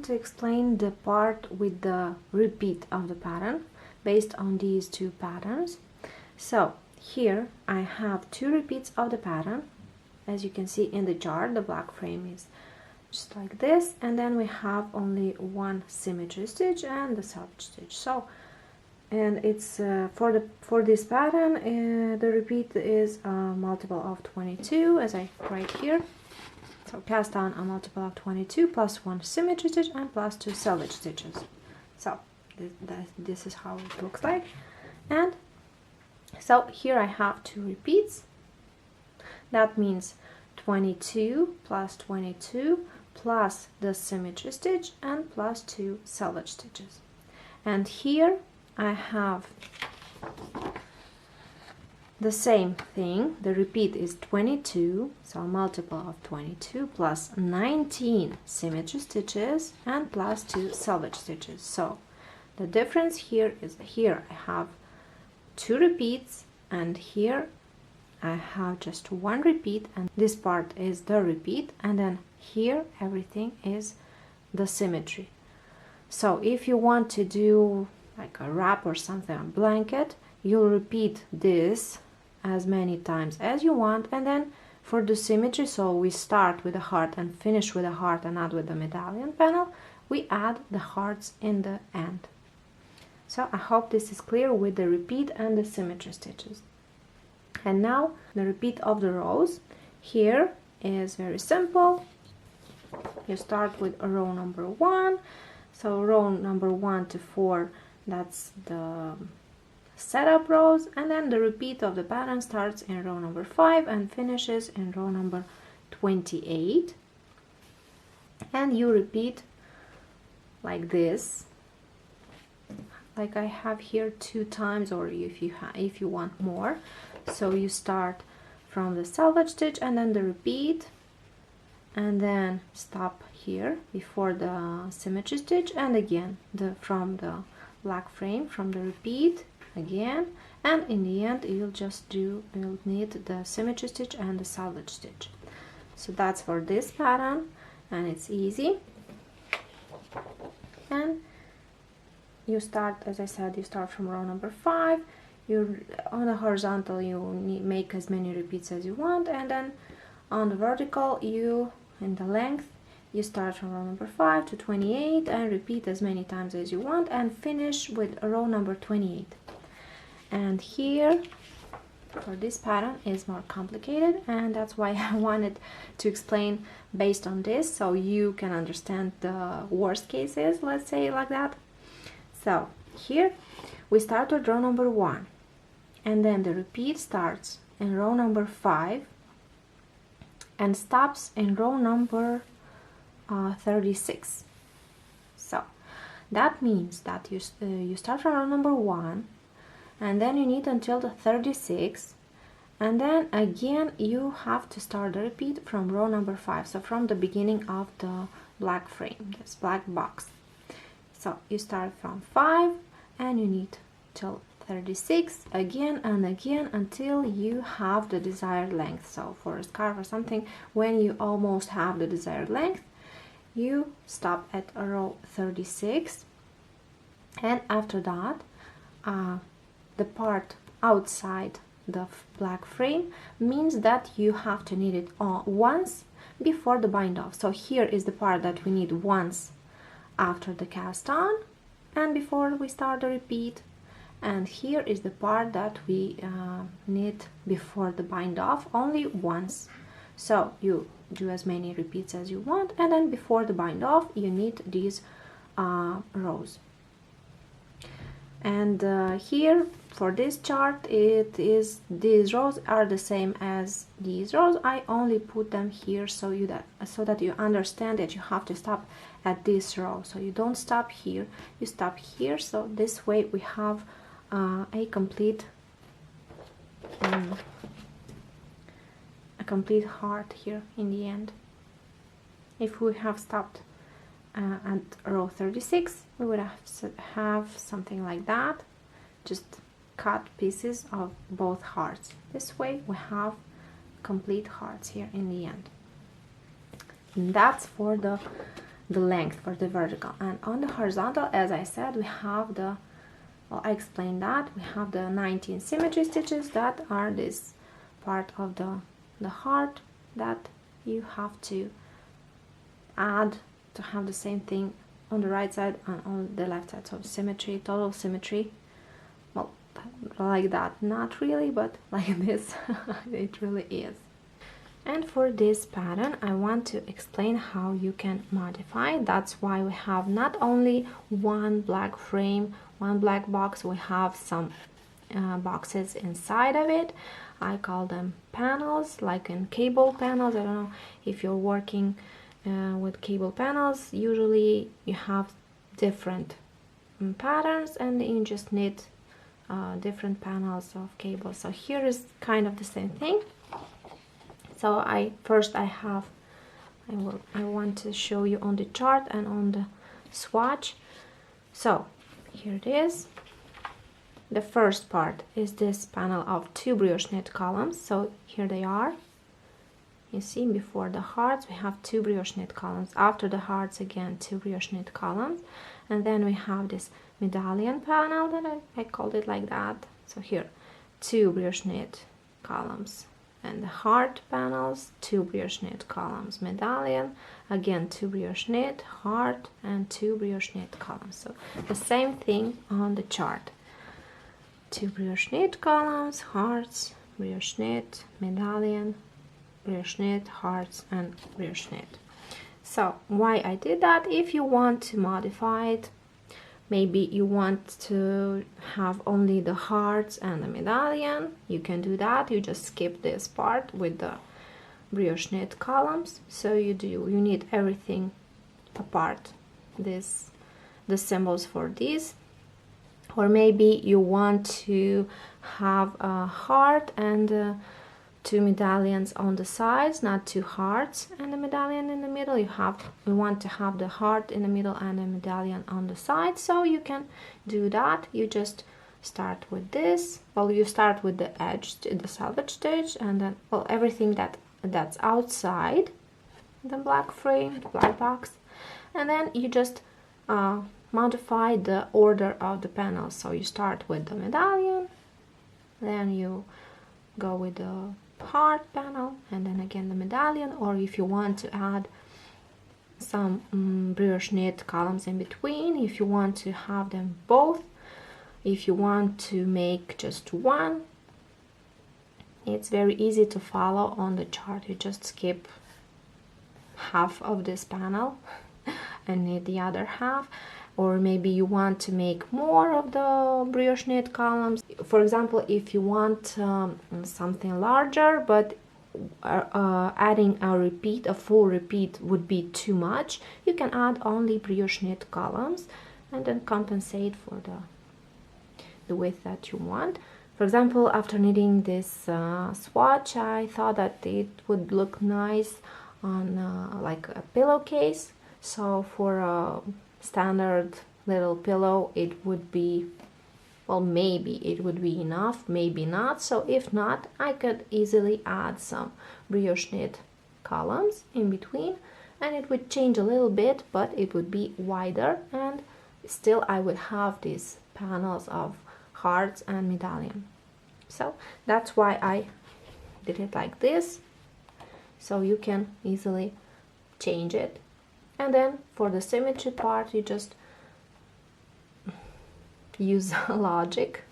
want to explain the part with the repeat of the pattern based on these two patterns. So here I have two repeats of the pattern. As you can see in the chart, the black frame is just like this, and then we have only one symmetry stitch and the selvage stitch. So, and it's for this pattern, the repeat is a multiple of 22, as I write here. So cast on a multiple of 22 plus one symmetry stitch and plus two selvage stitches. So this is how it looks like. And so here I have two repeats. That means 22 plus 22 plus the symmetry stitch and plus two selvage stitches. And here I have the same thing. The repeat is 22, so a multiple of 22 plus 19 symmetry stitches and plus two selvage stitches. So the difference here is here I have two repeats and here I have just one repeat, and this part is the repeat, and then here everything is the symmetry. So if you want to do like a wrap or something, a blanket, you'll repeat this as many times as you want, and then for the symmetry, so we start with a heart and finish with a heart and add with the medallion panel, we add the hearts in the end. So I hope this is clear with the repeat and the symmetry stitches. And now the repeat of the rows here is very simple. You start with row number 1. So row number 1 to 4, that's the setup rows, and then the repeat of the pattern starts in row number 5 and finishes in row number 28. And you repeat like this, like I have here 2 times, or if you want more. So you start from the selvage stitch and then the repeat, and then stop here before the symmetry stitch, and again from the black frame, from the repeat again, and in the end you'll need the symmetry stitch and the selvage stitch. So that's for this pattern, and it's easy. And you start, as I said, you start from row number 5. On the horizontal you make as many repeats as you want, and then on the vertical in the length you start from row number 5 to 28 and repeat as many times as you want and finish with row number 28. And here for this pattern is more complicated, and that's why I wanted to explain based on this, so you can understand the worst cases, let's say like that. So here we start with row number 1, and then the repeat starts in row number 5 and stops in row number 36. So that means that you start from row number 1, and then you need until the 36, and then again you have to start the repeat from row number 5, so from the beginning of the black frame, this black box. So you start from 5 and you need till 36 again and again until you have the desired length. So for a scarf or something, when you almost have the desired length, you stop at row 36, and after that the part outside the black frame means that you have to knit it once before the bind off. So here is the part that we need once after the cast on and before we start the repeat, and here is the part that we knit before the bind off, only once. So you do as many repeats as you want, and then before the bind off you knit these rows. And here for this chart, these rows are the same as these rows. I only put them here so that you understand that you have to stop at this row. So you don't stop here, you stop here. So this way we have a complete heart here in the end. If we have stopped at row 36, we would have something like that, just cut pieces of both hearts. This way we have complete hearts here in the end. And that's for the the length for the vertical. And on the horizontal, as I said, we have the, well, I explained that we have the 19 symmetry stitches that are this part of the heart that you have to add to have the same thing on the right side and on the left side. So symmetry, total symmetry, well, like that, not really, but like this. It really is. And for this pattern I want to explain how you can modify. That's why we have not only one black frame, one black box, we have some boxes inside of it. I call them panels, like in cable panels. I don't know if you're working with cable panels. Usually you have different patterns and you just need different panels of cable. So here is kind of the same thing. So I want to show you on the chart and on the swatch. So here it is. The first part is this panel of 2 brioche knit columns. So here they are. You see, before the hearts we have 2 brioche knit columns. After the hearts, again 2 brioche knit columns. And then we have this medallion panel that I called it like that. So here 2 brioche knit columns. And the heart panels, 2 brioche knit columns, medallion, again 2 brioche knit, heart, and 2 brioche knit columns. So the same thing on the chart. 2 brioche knit columns, hearts, brioche knit, medallion, brioche knit, hearts, and brioche knit. So why I did that? If you want to modify it, maybe you want to have only the hearts and the medallion, you can do that. You just skip this part with the brioche knit columns. So you need everything apart, the symbols for these. Or maybe you want to have a heart and 2 medallions on the sides, not 2 hearts and a medallion in the middle. You want to have the heart in the middle and a medallion on the side. So you can do that. You just start with this. Well, you start with the edge, the selvage stitch, and then, well, everything that's outside the black frame, the black box, and then you just modify the order of the panels. So you start with the medallion, then you go with the heart panel, and then again the medallion. Or if you want to add some brioche knit columns in between, if you want to have them both, if you want to make just one, it's very easy to follow on the chart. You just skip half of this panel and knit the other half. Or maybe you want to make more of the brioche knit columns. For example, if you want something larger, but adding a full repeat would be too much, you can add only brioche knit columns and then compensate for the width that you want. For example, after knitting this swatch, I thought that it would look nice on like a pillowcase. So for a standard little pillow, it would be, well, maybe it would be enough, maybe not. So if not, I could easily add some brioche knit columns in between, and it would change a little bit, but it would be wider, and still I would have these panels of hearts and medallion. So that's why I did it like this, so you can easily change it. And then for the symmetry part, you just use logic.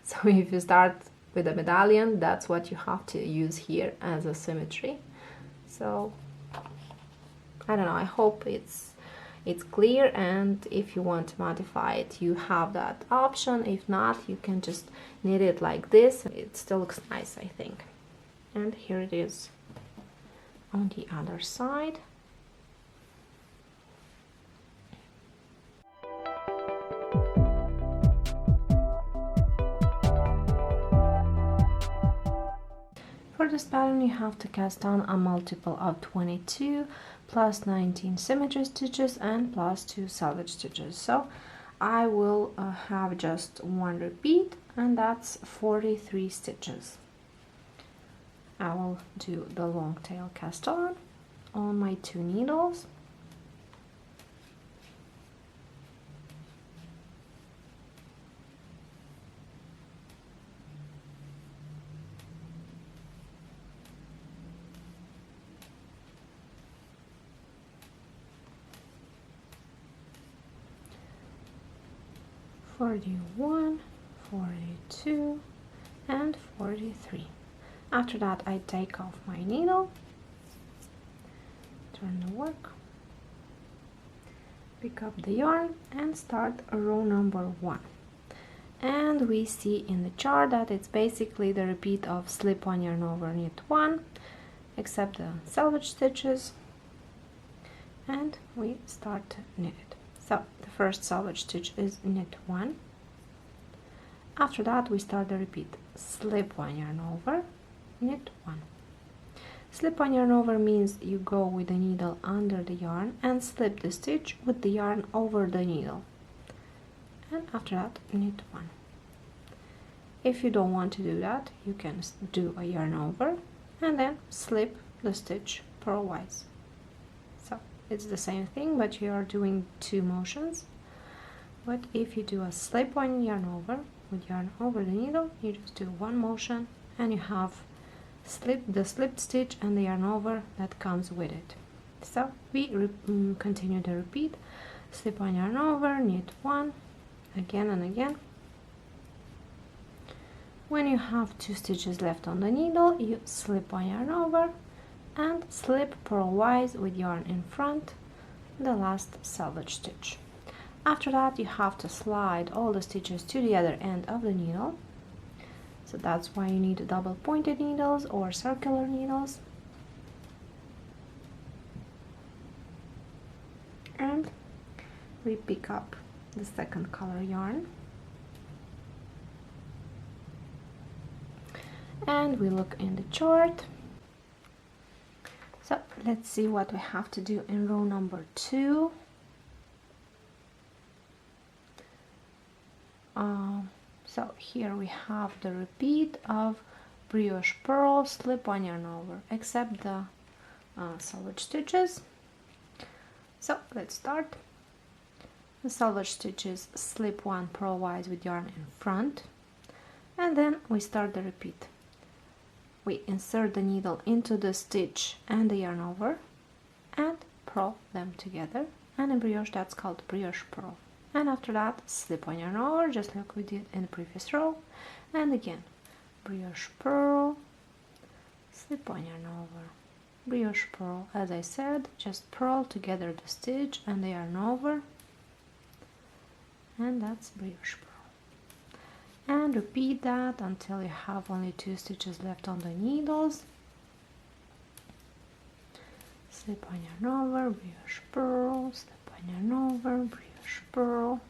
So if you start with a medallion, that's what you have to use here as a symmetry. So I don't know, I hope it's clear, and if you want to modify it, you have that option. If not, you can just knit it like this. It still looks nice, I think. And here it is on the other side. For this pattern, you have to cast on a multiple of 22 plus 19 symmetry stitches and plus 2 selvage stitches. So I will have just one repeat, and that's 43 stitches. I will do the long tail cast on my 2 needles. 41, 42 and 43. After that I take off my needle, turn the work, pick up the yarn and start row number 1. And we see in the chart that it's basically the repeat of slip 1, yarn over, knit 1, except the selvage stitches, and we start to knit it. So the first selvage stitch is knit 1. After that we start the repeat, slip 1, yarn over, knit 1. Slip 1, yarn over means you go with the needle under the yarn and slip the stitch with the yarn over the needle, and after that knit 1. If you don't want to do that, you can do a yarn over and then slip the stitch purlwise. So it's the same thing, but you are doing 2 motions. But if you do a slip 1, yarn over with yarn over the needle, you just do 1 motion and you have the slipped stitch and the yarn over that comes with it. So we continue the repeat, slip 1, yarn over, knit 1, again and again. When you have 2 stitches left on the needle, you slip 1, yarn over and slip purlwise with yarn in front the last selvage stitch. After that you have to slide all the stitches to the other end of the needle. So that's why you need double pointed needles or circular needles. And we pick up the second color yarn. And we look in the chart. So let's see what we have to do in row number 2. So here we have the repeat of brioche purl, slip 1, yarn over, except the selvage stitches. So let's start. The selvage stitches, slip 1 purlwise with yarn in front, and then we start the repeat. We insert the needle into the stitch and the yarn over and purl them together, and in brioche that's called brioche purl. And after that slip 1, yarn over, just like we did in the previous row, and again brioche purl, slip 1, yarn over, brioche purl. As I said, just purl together the stitch and the yarn over, and that's brioche purl. And repeat that until you have only 2 stitches left on the needles. Slip 1, yarn over, brioche purl, slip 1, yarn over, brioche purl.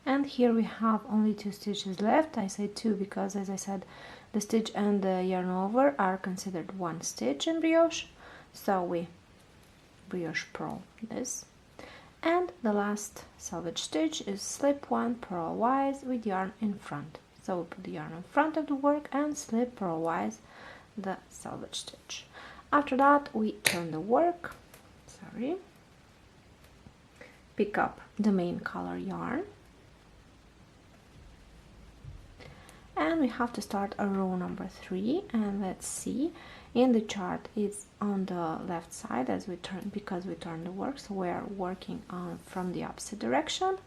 And here we have only 2 stitches left. I say 2 because, as I said, the stitch and the yarn over are considered 1 stitch in brioche, so we brioche purl this. And the last selvage stitch is slip 1 purlwise with yarn in front. So we put the yarn in front of the work and slip purlwise the selvage stitch. After that we turn the work, pick up the main color yarn, and we have to start a row number 3. And let's see, in the chart it's on the left side as we turn, because we turn the work, so we are working on from the opposite direction.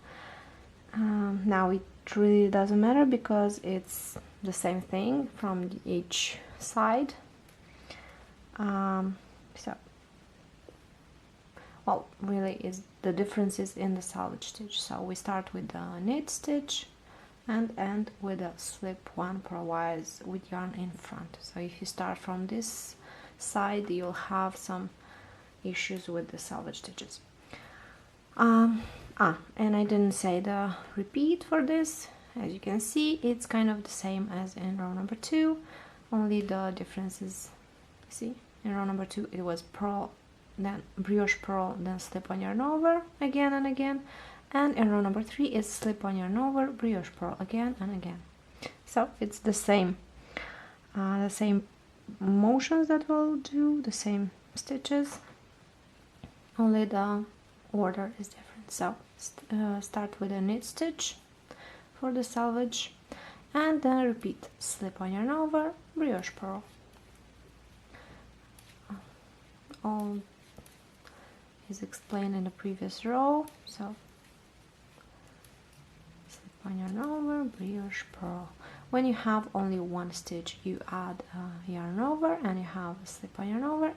Now it really doesn't matter because it's the same thing from each side. Well, really is the difference is in the selvage stitch. So we start with the knit stitch and end with a slip 1 purlwise with yarn in front. So if you start from this side, you'll have some issues with the selvage stitches. And I didn't say the repeat for this. As you can see, it's kind of the same as in row number 2, only the difference is, see, in row number 2 it was purl, then brioche purl, then slip 1, yarn over again and again, and in row number 3 is slip 1, yarn over, brioche purl again and again. So it's the same motions that we'll do, the same stitches, only the order is different. So start with a knit stitch for the selvage, and then repeat slip 1, yarn over, brioche purl. All is explained in the previous row. So slip on yarn over, brioche purl. When you have only one stitch, you add a yarn over and you have a slip on yarn over.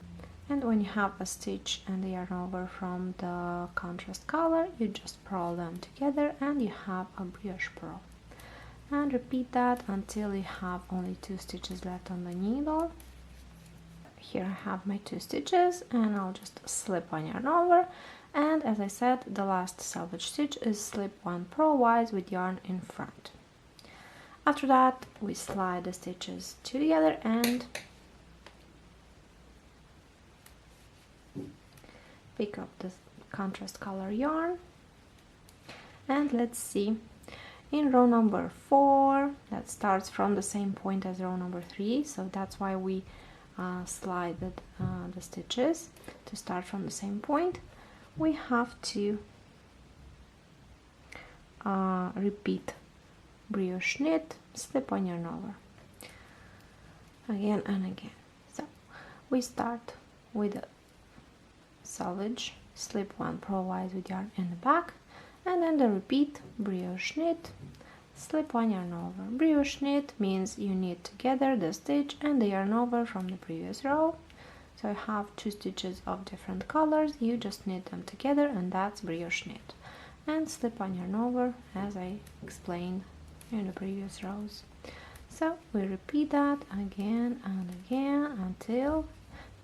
And when you have a stitch and a yarn over from the contrast color, you just purl them together and you have a brioche purl. And repeat that until you have only 2 stitches left on the needle. Here I have my 2 stitches and I'll just slip one yarn over, and as I said, the last selvage stitch is slip one purlwise with yarn in front. After that we slide the stitches together and pick up the contrast color yarn, and let's see, in row number 4, that starts from the same point as row number 3, so that's why we slide the stitches to start from the same point. We have to repeat brioche knit, slip on yarn over again and again. So we start with a selvage, slip one purlwise with yarn in the back, and then the repeat brioche knit, slip one yarn over. Brioche knit means you knit together the stitch and the yarn over from the previous row. So you have 2 stitches of different colors, you just knit them together, and that's brioche knit. And slip on yarn over, as I explained in the previous rows. So we repeat that again and again until,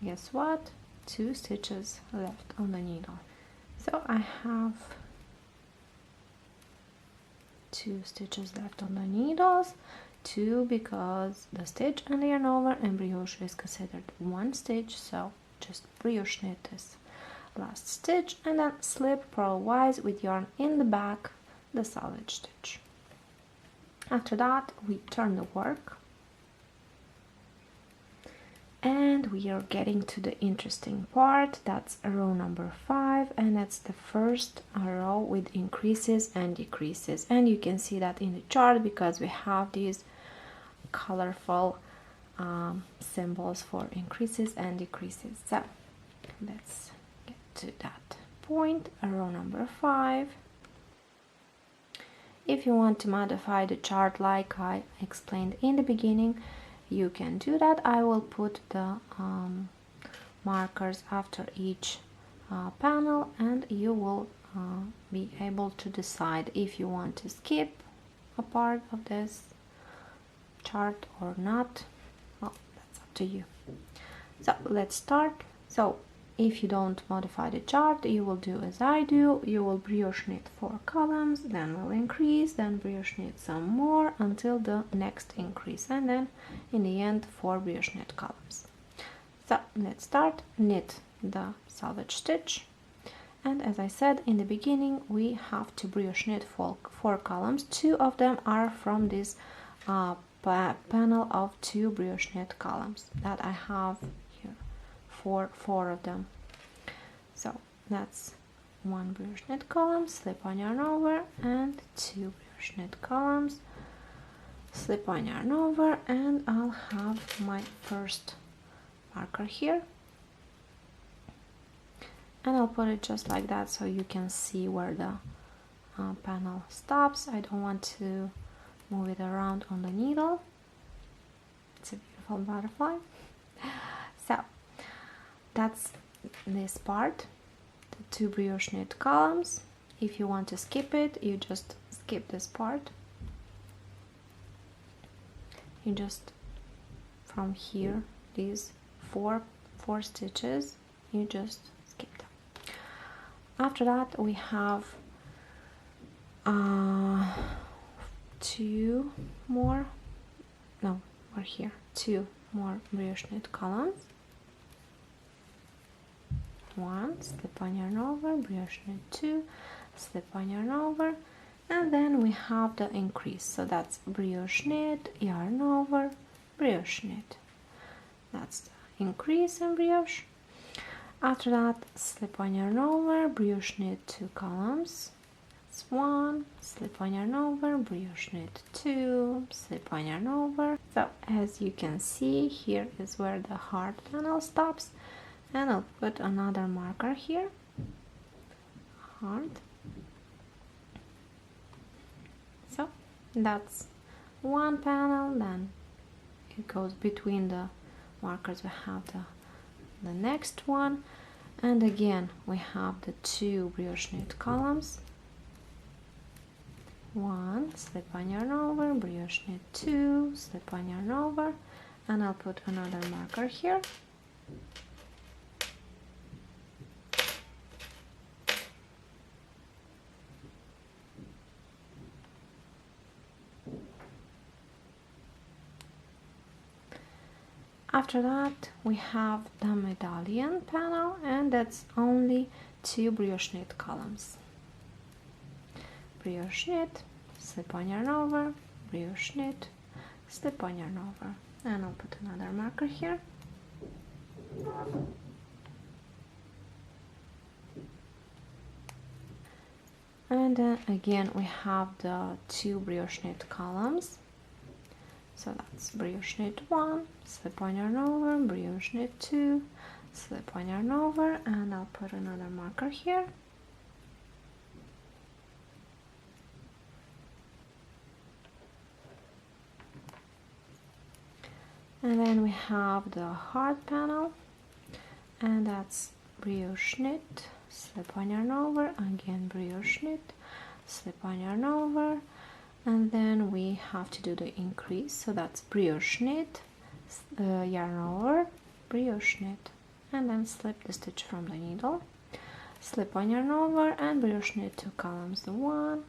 guess what, 2 stitches left on the needle. So I have 2 stitches left on the needles, 2 because the stitch and the yarn over and brioche is considered 1 stitch, so just brioche knit this last stitch and then slip purlwise with yarn in the back the selvage stitch. After that we turn the work and we are getting to the interesting part. That's row number 5, and that's the first row with increases and decreases, and you can see that in the chart because we have these colorful symbols for increases and decreases. So let's get to that point, row number 5. If you want to modify the chart like I explained in the beginning, you can do that. I will put the markers after each panel, and you will be able to decide if you want to skip a part of this chart or not. Well, that's up to you. So let's start. So if you don't modify the chart, you will do as I do. You will brioche knit 4 columns, then will increase, then brioche knit some more until the next increase, and then in the end 4 brioche knit columns. So let's start. Knit the selvage stitch, and as I said in the beginning, we have to brioche knit 4 columns. 2 of them are from this panel of 2 brioche knit columns that I have here, 4 of them. So that's 1 brioche knit column, slip on yarn over, and 2 brioche knit columns, slip on yarn over, and I'll have my first marker here, and I'll put it just like that so you can see where the panel stops. I don't want to move it around on the needle. It's a beautiful butterfly. So that's this part, the 2 brioche knit columns. If you want to skip it, you just skip this part. You just, from here, these four stitches, you just skip them. After that we have 2 more, no, we're here, 2 more brioche knit columns. 1, slip on yarn over, brioche knit 2, slip on yarn over, and then we have the increase. So that's brioche knit, yarn over, brioche knit. That's the increase in brioche. After that, slip on yarn over, brioche knit 2 columns. That's 1, slip on yarn over, brioche knit 2, slip on yarn over. So as you can see, here is where the heart panel stops, and I'll put another marker here, heart. So That's one panel, then it goes between the markers, we have the next one, and again we have the two brioche knit columns, one slip on yarn over, brioche knit, two slip on yarn over, and I'll put another marker here. After that we have the medallion panel, and that's only two brioche knit columns. Brioche knit, slip on yarn over, brioche knit, slip on yarn over, and I'll put another marker here. And then again we have the two brioche knit columns. So that's brioche knit 1, slip on yarn over, brioche knit 2, slip on yarn over, and I'll put another marker here. And then we have the heart panel, and that's brioche knit, slip on yarn over, again brioche knit, slip on yarn over, and then we have to do the increase. So that's brioche knit, yarn over, brioche knit, and then slip the stitch from the needle, slip on yarn over, and brioche knit 2 columns, the 1,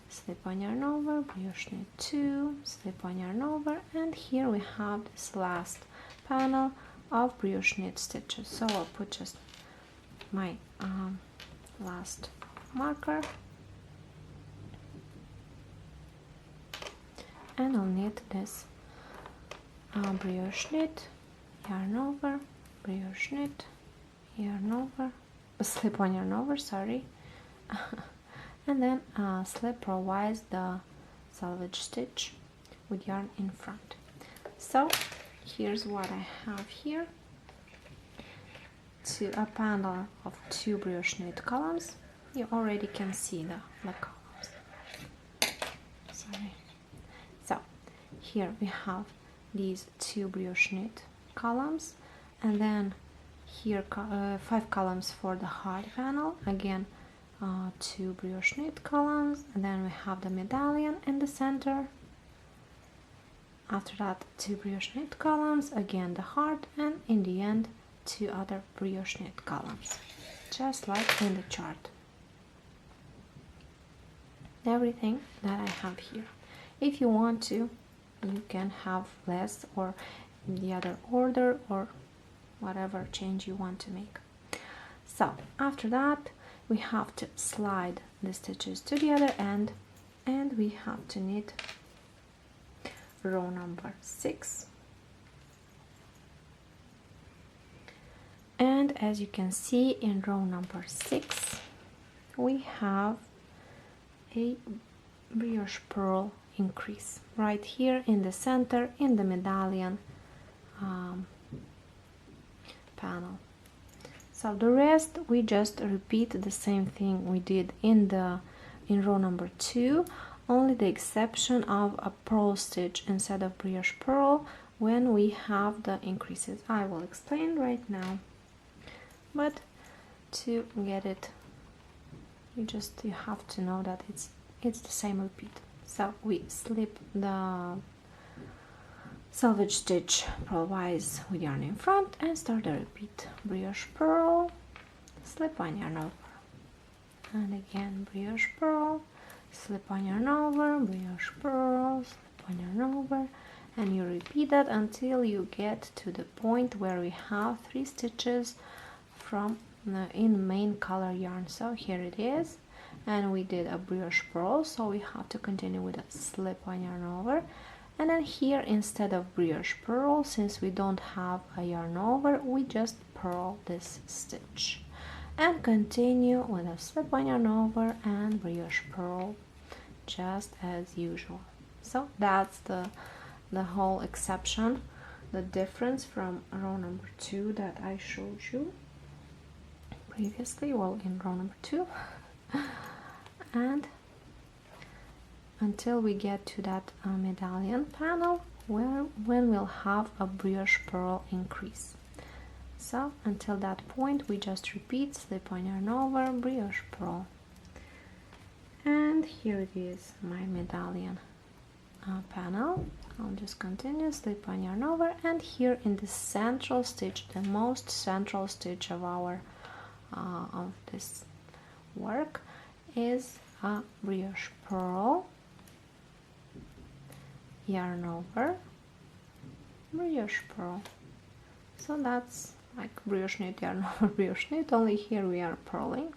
slip on yarn over, brioche knit 2, slip on yarn over, and here we have this last panel of brioche knit stitches. So I'll put just my last marker, and I'll knit this brioche knit, yarn over, brioche knit, yarn over, slip on yarn over, sorry, and then slip purlwise the selvage stitch with yarn in front. So here's what I have here: a panel of 2 brioche knit columns. You already can see the columns. Sorry. So here we have these 2 brioche knit columns, and then here 5 columns for the heart panel, again 2 brioche knit columns, and then we have the medallion in the center. After that 2 brioche knit columns, again the heart, and in the end 2 other brioche knit columns, just like in the chart. Everything that I have here. If you want to, you can have less or in the other order, or whatever change you want to make. So after that we have to slide the stitches to the other end, and we have to knit row number 6. And as you can see, in row number 6 we have a brioche purl increase right here in the center, in the medallion panel. So the rest we just repeat the same thing we did in row number 2, only the exception of a purl stitch instead of brioche purl when we have the increases. I will explain right now, but to get it, you have to know that it's the same repeat. So we slip the selvage stitch purlwise with yarn in front and start the repeat. Brioche purl, slip on yarn over, and again brioche purl, slip on yarn over, brioche purl, slip on yarn over, and you repeat that until you get to the point where we have 3 stitches from in main color yarn. So here it is, and we did a brioche purl, so we have to continue with a slip on yarn over, and then here instead of brioche purl, since we don't have a yarn over, we just purl this stitch and continue with a slip on yarn over and brioche purl just as usual. So that's the whole exception, the difference from row number 2 that I showed you previously, well, in row number 2. And until we get to that medallion panel when we'll have a brioche purl increase. So until that point we just repeat slip on yarn over, brioche purl. And here it is, my medallion panel. I'll just continue, slip on yarn over, and here in the central stitch, the most central stitch of our of this work, is a brioche purl, yarn over, brioche purl. So that's like brioche knit, yarn over, brioche knit, only here we are purling,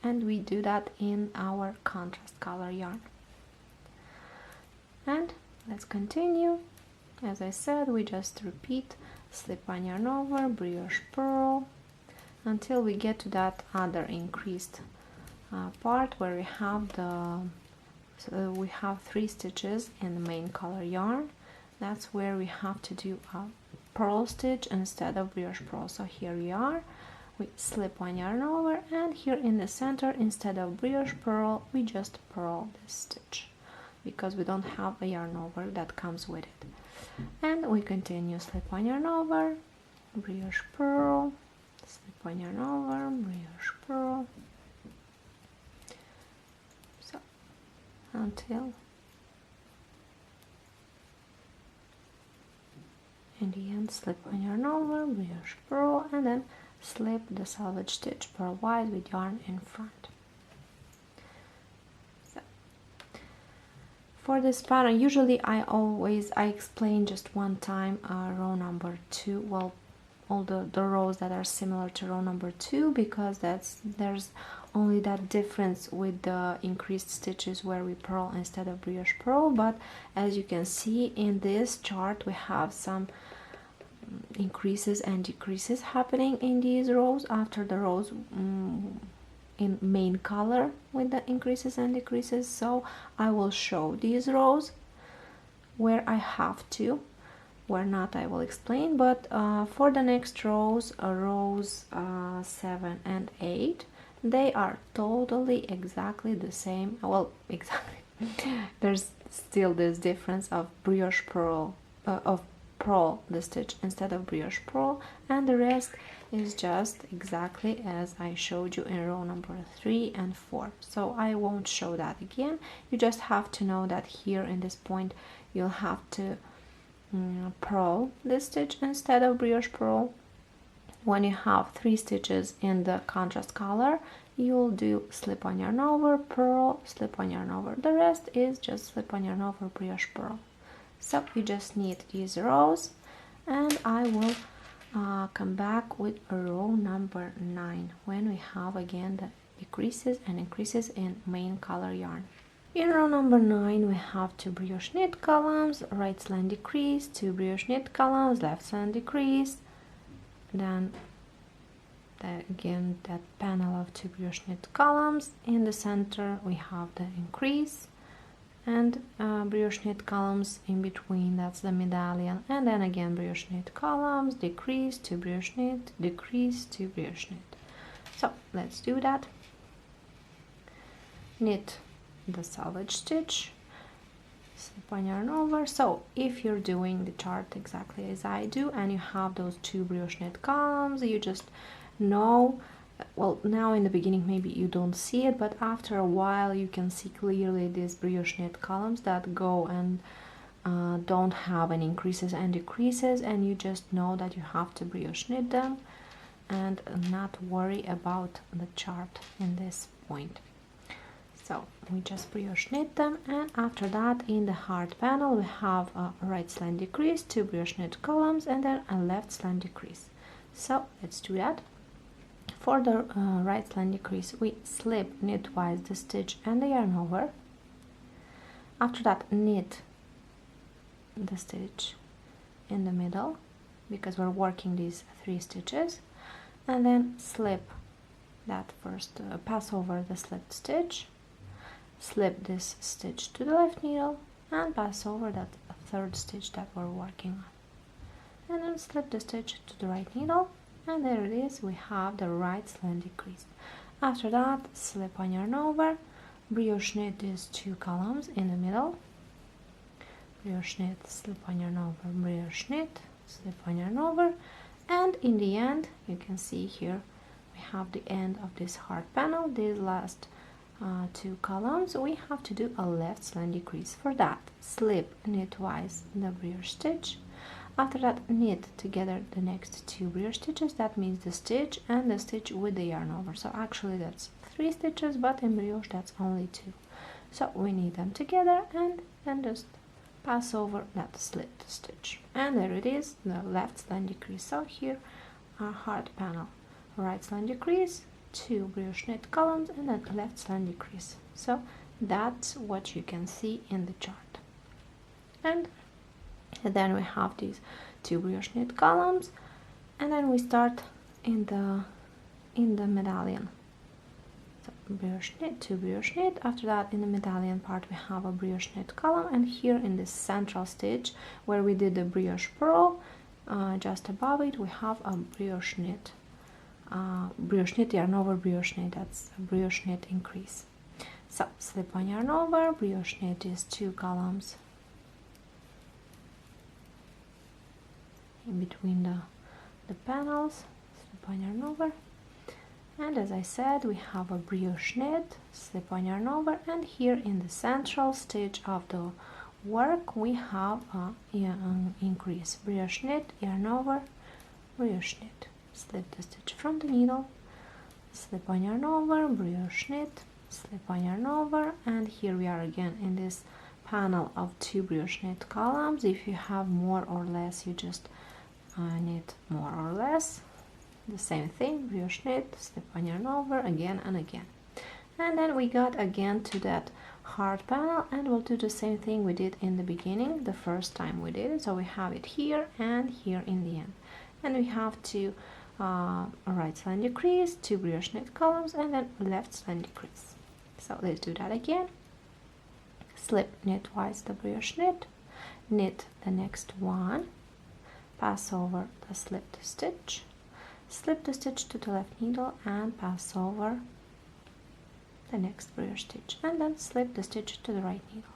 and we do that in our contrast color yarn. And let's continue. As I said, we just repeat slip on yarn over, brioche purl, until we get to that other increased part where we have we have 3 stitches in the main color yarn. That's where we have to do a purl stitch instead of brioche purl. So here we are, we slip one yarn over, and here in the center, instead of brioche purl, we just purl this stitch, because we don't have a yarn over that comes with it. And we continue, slip one yarn over, brioche purl, slip one yarn over, brioche purl, so until in the end, slip one yarn over, brioche purl, and then slip the selvage stitch purlwise with yarn in front. So for this pattern, usually I explain just one time row number 2, well, all the rows that are similar to row number 2, because there's only that difference with the increased stitches where we purl instead of brioche purl. But as you can see in this chart, we have some increases and decreases happening in these rows after the rows in main color with the increases and decreases. So I will show these rows where I have to, where not I will explain. But for the next rows, rows 7 and 8, they are totally exactly the same. Well, exactly. There's still this difference of brioche purl, of purl the stitch instead of brioche purl, and the rest is just exactly as I showed you in row number 3 and 4. So I won't show that again. You just have to know that here in this point you'll have to purl this stitch instead of brioche purl. When you have 3 stitches in the contrast color, you'll do slip on yarn over, purl, slip on yarn over. The rest is just slip on yarn over, brioche purl. So you just need these rows, and I will come back with row number 9 when we have again the decreases and increases in main color yarn. In row number 9 we have 2 brioche knit columns, right slant decrease, 2 brioche knit columns, left slant decrease, then again that panel of 2 brioche knit columns. In the center we have the increase, and brioche knit columns in between, that's the medallion, and then again brioche knit columns, decrease, 2 brioche knit, decrease, 2 brioche knit. So let's do that. Knit the selvage stitch, slip one yarn over. So if you're doing the chart exactly as I do and you have those 2 brioche knit columns, you just know, well, now in the beginning maybe you don't see it, but after a while you can see clearly these brioche knit columns that go and don't have any increases and decreases, and you just know that you have to brioche knit them and not worry about the chart in this point. So we just brioche knit them, and after that in the hard panel we have a right slant decrease, 2 brioche knit columns, and then a left slant decrease. So let's do that. For the right slant decrease, we slip knitwise the stitch and the yarn over. After that, knit the stitch in the middle, because we're working these 3 stitches, and then slip that first, pass over the slipped stitch, slip this stitch to the left needle, and pass over that 3rd stitch that we're working on, and then slip the stitch to the right needle. And there it is, we have the right slant decrease. After that, slip one yarn over, brioche knit is 2 columns in the middle, brioche knit, slip on yarn over, brioche knit, slip on yarn over, and in the end you can see here we have the end of this heart panel. These last 2 columns we have to do a left slend decrease. For that, slip knit twice the brioche stitch. After that, knit together the next 2 brioche stitches. That means the stitch and the stitch with the yarn over. So actually that's 3 stitches, but in brioche that's only 2. So we knit them together and then just pass over that slipped stitch, and there it is, the left slend decrease. So here our heart panel, right slend decrease, 2 brioche knit columns, and then left slend decrease. So that's what you can see in the chart. And then we have these 2 brioche knit columns, and then we start in the medallion. So brioche knit, 2 brioche knit. After that, in the medallion part we have a brioche knit column, and here in this central stitch where we did the brioche purl, just above it we have a brioche knit yarn over brioche knit. That's a brioche knit increase. So slip on yarn over, brioche knit is 2 columns in between the panels, slip on yarn over, and as I said we have a brioche knit, slip on yarn over, and here in the central stitch of the work we have an increase, brioche knit, yarn over, brioche knit, slip the stitch from the needle, slip on yarn over, brioche knit, slip on yarn over, and here we are again in this panel of 2 brioche knit columns. If you have more or less, you just knit more or less, the same thing, brioche knit, slip on yarn over, again and again. And then we got again to that heart panel, and we'll do the same thing we did in the beginning the first time we did it. So we have it here and here in the end, and we have to right slend decrease, 2 brioche knit columns, and then left slend decrease. So let's do that again. Slip knit twice the brioche knit, knit the next one, pass over the slipped stitch, slip the stitch to the left needle and pass over the next brioche stitch, and then slip the stitch to the right needle.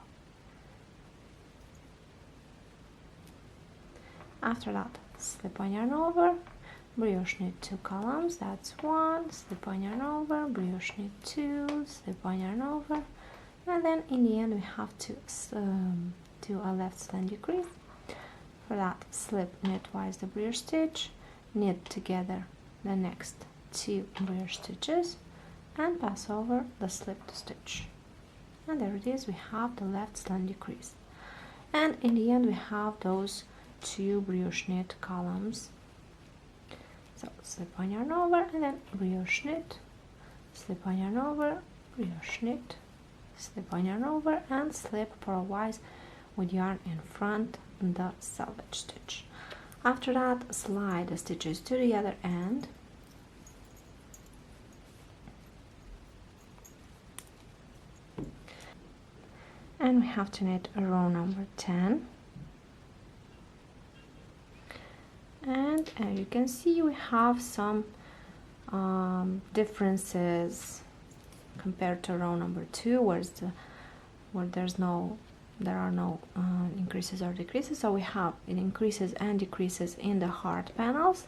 After that, slip on yarn over, brioche knit 2 columns, that's 1, slip on yarn over, brioche knit 2, slip on yarn over, and then in the end we have to do a left slend decrease. For that, slip knit twice the brioche stitch, knit together the next 2 brioche stitches, and pass over the slipped stitch. And there it is, we have the left slend decrease. And in the end we have those 2 brioche knit columns. So slip on yarn over, and then brioche knit, slip on yarn over, brioche knit, slip on yarn over, and slip purlwise with yarn in front the selvage stitch. After that, slide the stitches to the other end, and we have to knit a row number 10. And as you can see, we have some differences compared to row number 2, where there are no increases or decreases. So we have increases and decreases in the heart panels,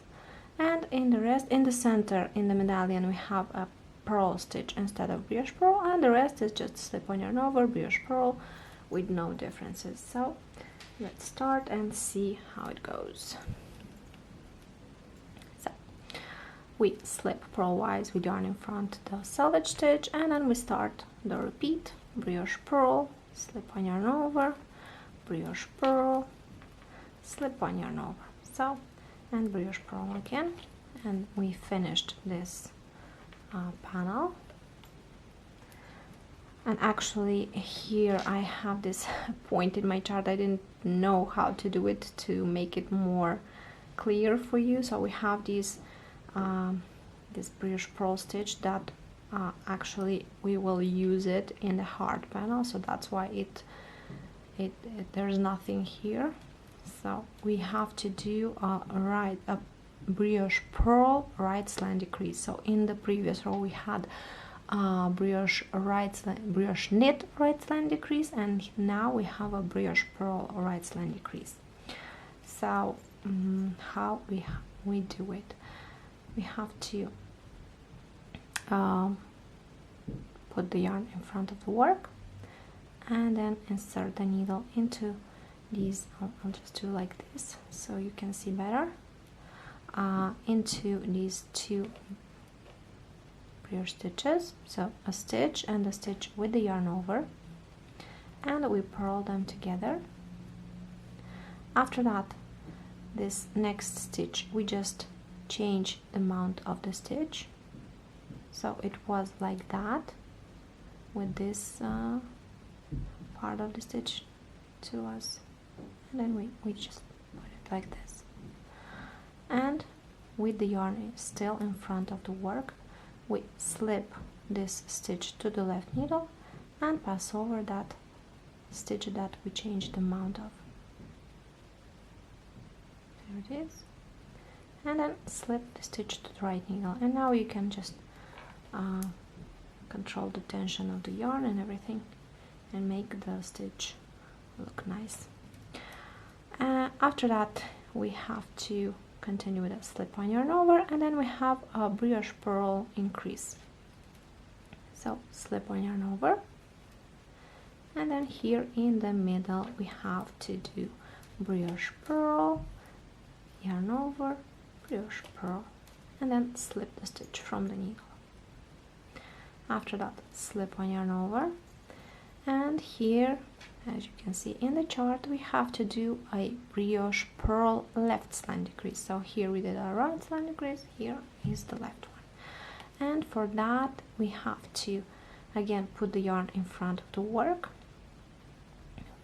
and in the rest, in the center, in the medallion, we have a purl stitch instead of brioche purl, and the rest is just slip on yarn over, brioche purl, with no differences. So let's start and see how it goes. So we slip purlwise with yarn in front the selvage stitch, and then we start the repeat, brioche purl, slip on yarn over, brioche purl, slip on yarn over, so, and brioche purl again, and we finished this panel. And actually here I have this point in my chart, I didn't know how to do it to make it more clear for you. So we have this brioche purl stitch that actually we will use it in the heart panel, so that's why there's nothing here. So we have to do a brioche purl right slend decrease. So in the previous row we had brioche knit right slant decrease, and now we have a brioche purl right slant decrease. So how we do it? We have to put the yarn in front of the work and then insert the needle into these. I'll just do like this so you can see better, into these two brioche stitches, so a stitch and a stitch with the yarn over, and we purl them together. After that, this next stitch we just change the mount of the stitch, so it was like that with this part of the stitch to us, and then we just put it like this, and with the yarn still in front of the work, we slip this stitch to the left needle and pass over that stitch that we changed the mount of. There it is, and then slip the stitch to the right needle, and now you can just control the tension of the yarn and everything and make the stitch look nice. After that, we have to continue with a slip-on yarn over, and then we have a brioche purl increase. So slip-on yarn over, and then here in the middle we have to do brioche purl, yarn over, brioche purl, and then slip the stitch from the needle. After that, slip-on yarn over, and here, as you can see in the chart, we have to do a brioche purl left slant decrease. So here we did a right slant decrease, here is the left one, and for that we have to again put the yarn in front of the work.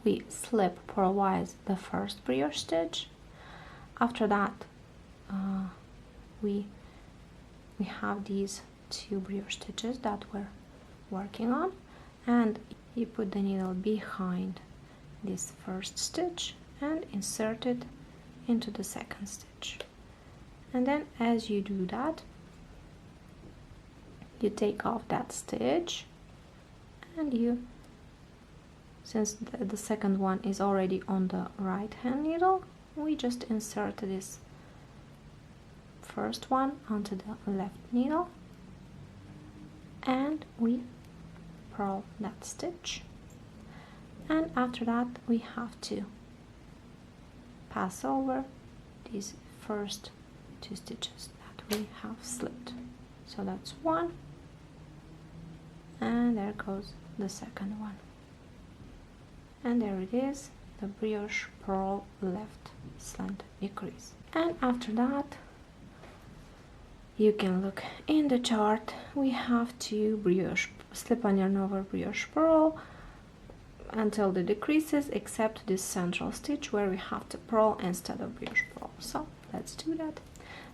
We slip purlwise the first brioche stitch. After that, we have these two brioche stitches that we're working on, and you put the needle behind this first stitch and insert it into the second stitch, and then as you do that, you take off that stitch, and you, since the second one is already on the right hand needle, we just insert this first one onto the left needle, and we purl that stitch, and after that we have to pass over these first two stitches that we have slipped. So that's one, and there goes the second one, and there it is, the brioche purl left slant decrease. And after that, you can look in the chart, we have to brioche slip-on yarn over, brioche purl until the decreases, except this central stitch where we have to purl instead of brioche purl. So let's do that.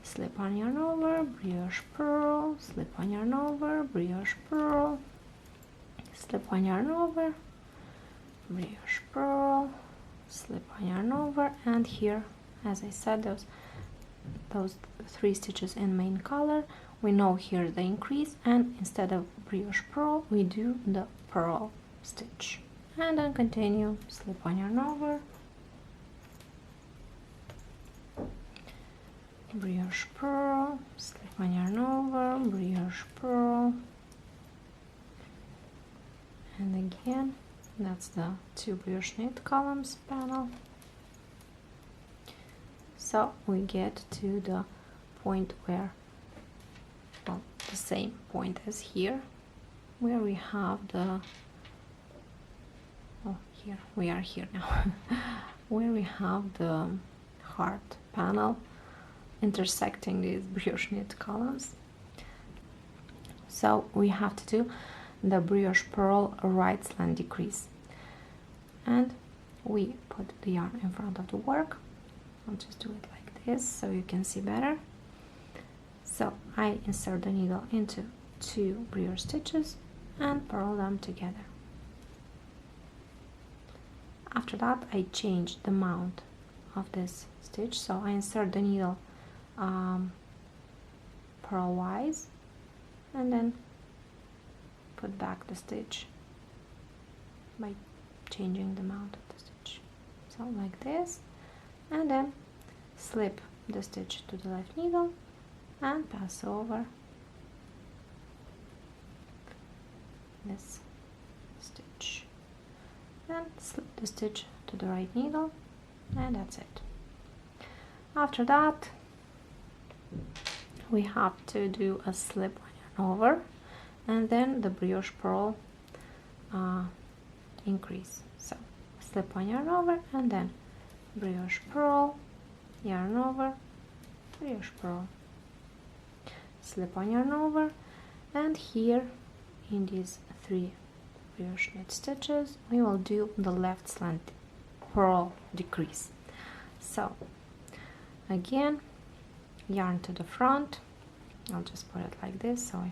Slip-on yarn over, brioche purl, slip-on yarn over, brioche purl, slip-on yarn over, brioche purl, slip-on yarn over, and here, as I said, those three stitches in main color, we know here the increase, and instead of brioche purl we do the purl stitch, and then continue slip-on yarn over, brioche purl, slip-on yarn over, brioche purl, and again that's the two brioche knit columns panel. So we get to the point where, well, the same point as here, where we have the, oh, here we are here now, where we have the heart panel intersecting these brioche knit columns. So we have to do the brioche purl right slant decrease, and we put the yarn in front of the work. I'll just do it like this so you can see better. So I insert the needle into two brioche stitches and purl them together. After that, I change the mount of this stitch, so I insert the needle purlwise, and then put back the stitch by changing the mount of the stitch. So like this, and then slip the stitch to the left needle and pass over this stitch. Then slip the stitch to the right needle, and that's it. After that, we have to do a slip on yarn over, and then the brioche purl increase. So slip on yarn over, and then brioche purl, yarn over, brioche purl, slip on yarn over, and here in these 3 brioche knit stitches we will do the left slant purl decrease. So again, yarn to the front, I'll just put it like this, so I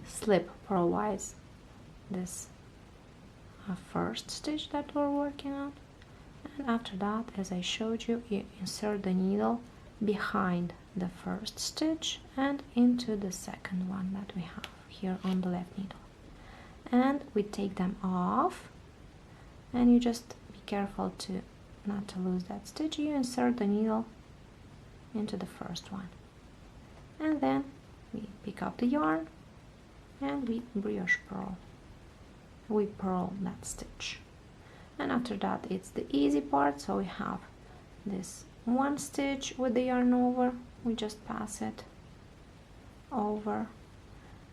slip purlwise this first stitch that we're working on, and after that, as I showed you, you insert the needle behind the first stitch and into the second one that we have here on the left needle, and we take them off, and you just be careful to not to lose that stitch. You insert the needle into the first one, and then we pick up the yarn and we brioche purl. We purl that stitch, and after that it's the easy part. So we have this one stitch with the yarn over, we just pass it over,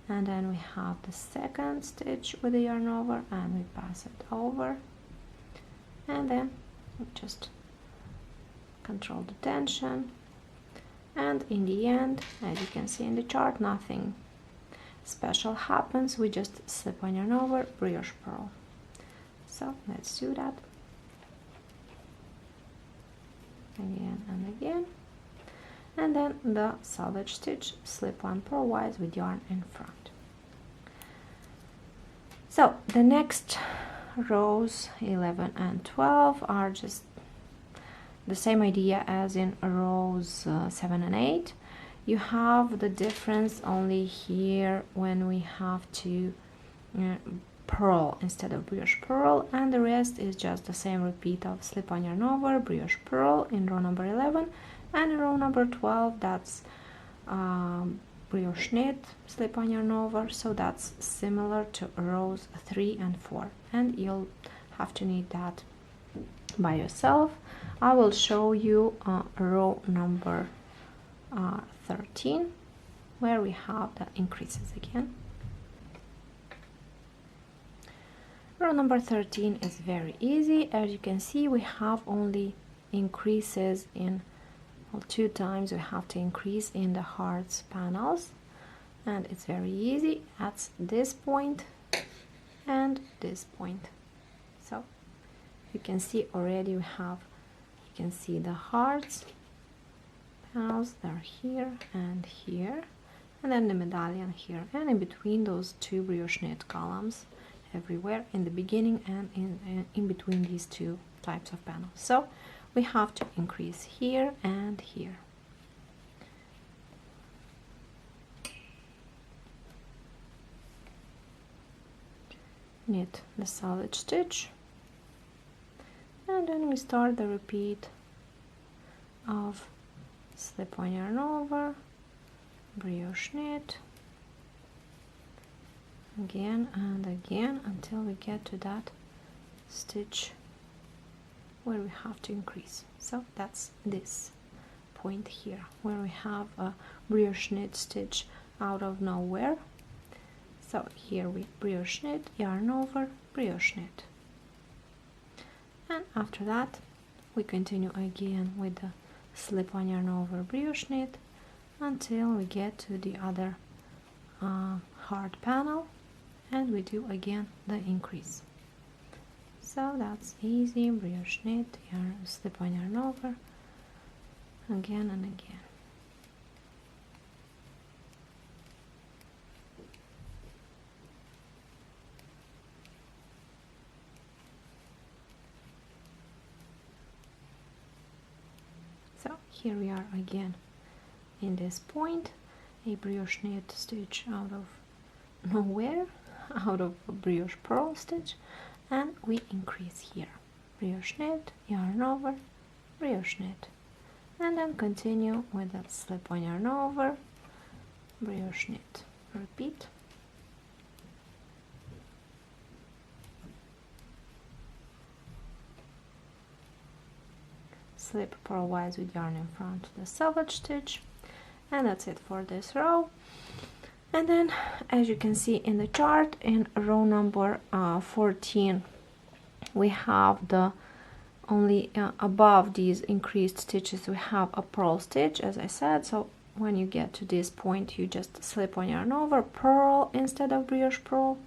and then we have the second stitch with the yarn over and we pass it over, and then we just control the tension, and in the end, as you can see in the chart, nothing special happens. We just slip on yarn over, brioche purl. So let's do that again and again, and then the selvage stitch, slip on purlwise with yarn in front. So the next rows 11 and 12 are just the same idea as in rows 7 and 8. You have the difference only here when we have to purl instead of brioche purl, and the rest is just the same repeat of slip on yarn over, brioche purl in row number 11, and in row number 12 that's brioche knit, slip on yarn over. So that's similar to rows 3 and 4, and you'll have to knit that by yourself. I will show you row number 13 where we have the increases again. Row number 13 is very easy. As you can see, we have only increases in, well, 2 times we have to increase in the hearts panels, and it's very easy. That's this point and this point. So you can see already we have, you can see the hearts panels, they're here and here, and then the medallion here, and in between those 2 brioche knit columns everywhere in the beginning and in between these 2 types of panels. So we have to increase here and here. Knit the selvage stitch, and then we start the repeat of slip on yarn over, brioche knit, again and again until we get to that stitch where we have to increase. So that's this point here where we have a brioche knit stitch out of nowhere. So here we brioche knit, yarn over, brioche knit, and after that we continue again with the slip on yarn over, brioche knit until we get to the other hard panel, and we do again the increase. So that's easy, brioche knit, yarn, slip on yarn over, again and again. So here we are again in this point, a brioche knit stitch out of nowhere, out of a brioche purl stitch, and we increase here. Brioche knit, yarn over, brioche knit, and then continue with a slip-on yarn over, brioche knit. Repeat. Slip purlwise with yarn in front to the selvage stitch, and that's it for this row. And then, as you can see in the chart, in row number 14, we have the only above these increased stitches we have a purl stitch, as I said. So when you get to this point, you just slip on yarn over, purl instead of brioche purl,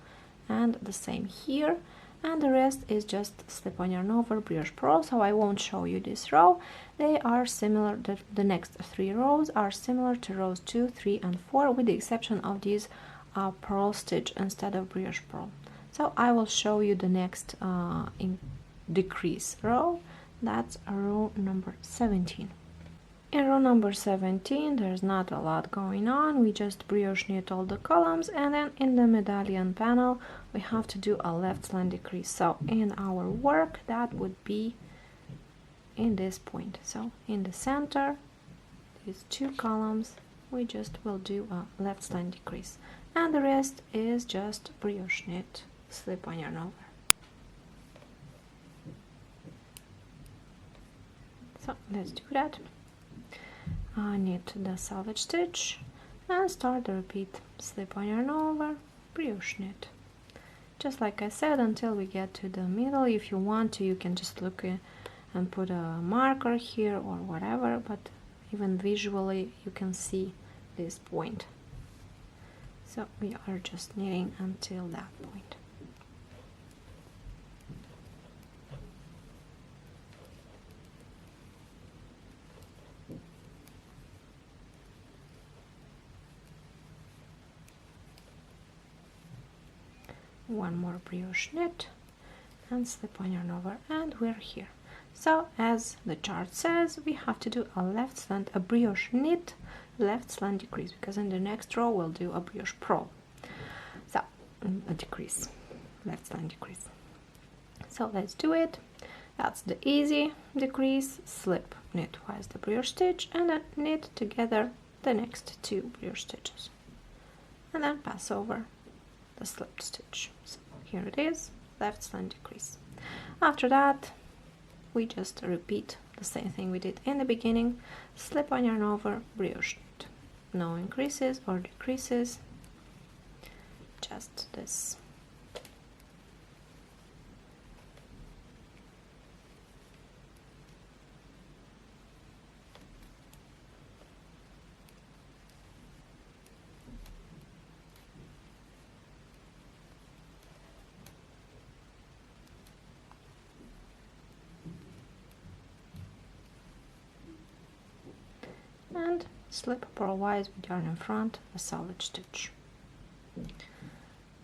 and the same here. And the rest is just slip on yarn over, brioche purl. So I won't show you this row. They are similar, the next 3 rows are similar to rows 2, 3, and 4, with the exception of these purl stitch instead of brioche purl. So I will show you the next decrease row. That's row number 17. In row number 17, there's not a lot going on. We just brioche knit all the columns, and then in the medallion panel we have to do a left slant decrease. So in our work, that would be in this point. So in the center, these 2 columns, we just will do a left slant decrease, and the rest is just brioche knit, slip on yarn over. So let's do that. Knit the selvage stitch and start the repeat, slip on yarn over, brioche knit, just like I said, until we get to the middle. If you want to, you can just look and put a marker here or whatever, but even visually you can see this point. So we are just knitting until that point. One more brioche knit and slip on yarn over, and we're here. So as the chart says, we have to do a left slant, a brioche knit, left slant decrease, because in the next row we'll do a brioche purl. So a decrease, left slant decrease. So let's do it. That's the easy decrease. Slip, knit twice the brioche stitch, and then knit together the next 2 brioche stitches, and then pass over the slipped stitch. So here it is, left slant decrease. After that, we just repeat the same thing we did in the beginning, slip on yarn over, brioche knit. No increases or decreases, just this. And slip purlwise with yarn in front, a selvage stitch.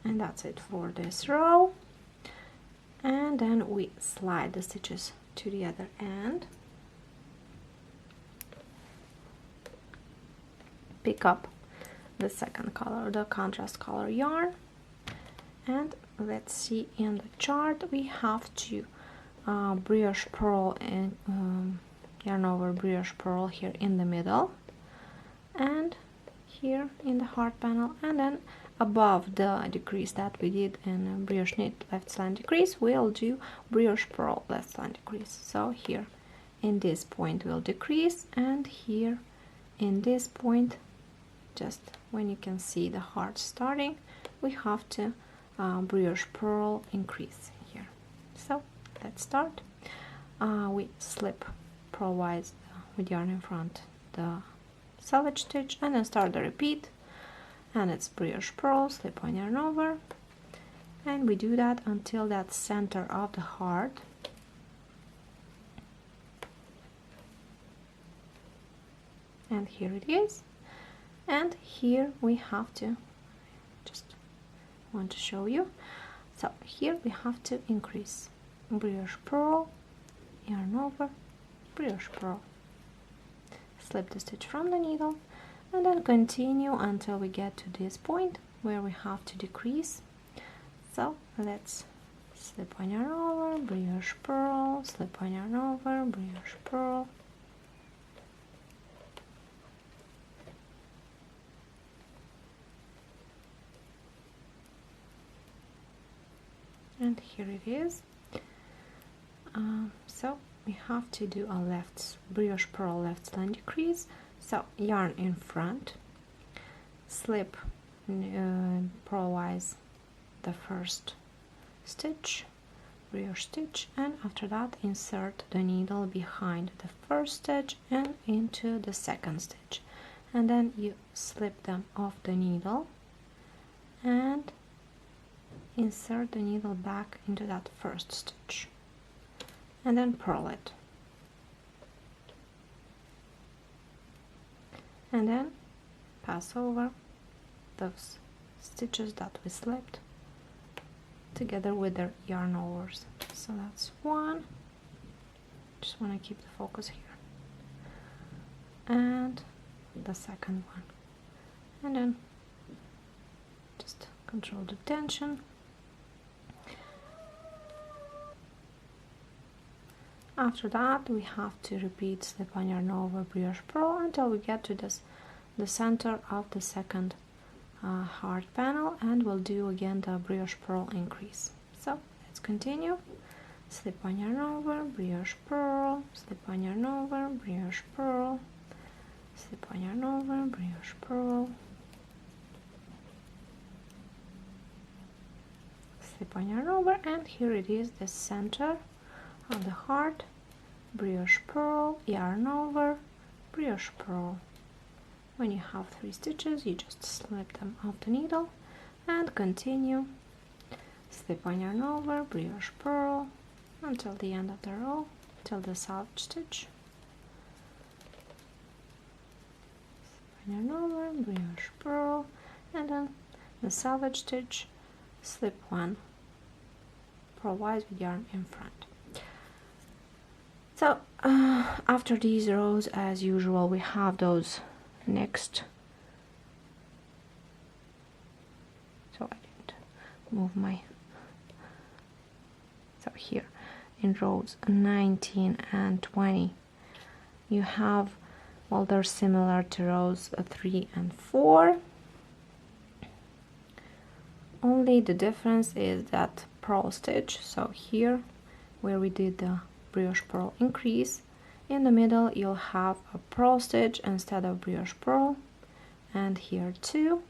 And that's it for this row. And then we slide the stitches to the other end, pick up the second color, the contrast color yarn, and let's see in the chart we have to brioche purl and yarn over, brioche purl here in the middle and here in the heart panel, and then above the decrease that we did in brioche knit left slant decrease, we'll do brioche purl left slant decrease. So here in this point we'll decrease, and here in this point, just when you can see the heart starting, we have to brioche purl increase here. So let's start. We slip purlwise with yarn in front the selvage stitch, and then start the repeat, and it's brioche purl, slip on yarn over, and we do that until that center of the heart. And here it is, and here we have to, just want to show you, so here we have to increase brioche purl, yarn over, brioche purl, slip the stitch from the needle, and then continue until we get to this point, where we have to decrease. So let's slip on yarn over, brioche purl, slip on yarn over, brioche purl. And here it is. So we have to do a left brioche purl left slip decrease. So yarn in front, slip purlwise the first stitch, brioche stitch, and after that insert the needle behind the first stitch and into the second stitch, and then you slip them off the needle and insert the needle back into that first stitch, and then purl it, and then pass over those stitches that we slipped together with their yarn overs. So that's one. Just want to keep the focus here, and the second one, and then just control the tension. After that we have to repeat slip on yarn over, brioche purl until we get to the center of the second hard panel, and we'll do again the brioche purl increase. So let's continue. Slip on yarn over, brioche purl, slip on yarn over, brioche purl, slip on yarn over, brioche purl, slip on yarn over, and here it is, the center of the heart, brioche purl, yarn over, brioche purl. When you have 3 stitches, you just slip them off the needle and continue. Slip on yarn over, brioche purl until the end of the row, till the salvage stitch. Slip on yarn over, brioche purl, and then the salvage stitch, slip 1 purlwise with yarn in front. So after these rows, as usual, we have those next. So I didn't move my. So here in rows 19 and 20, you have, well, they're similar to rows 3 and 4. Only the difference is that purl stitch. So here, where we did the brioche purl increase, in the middle you'll have a purl stitch instead of brioche purl, and here too,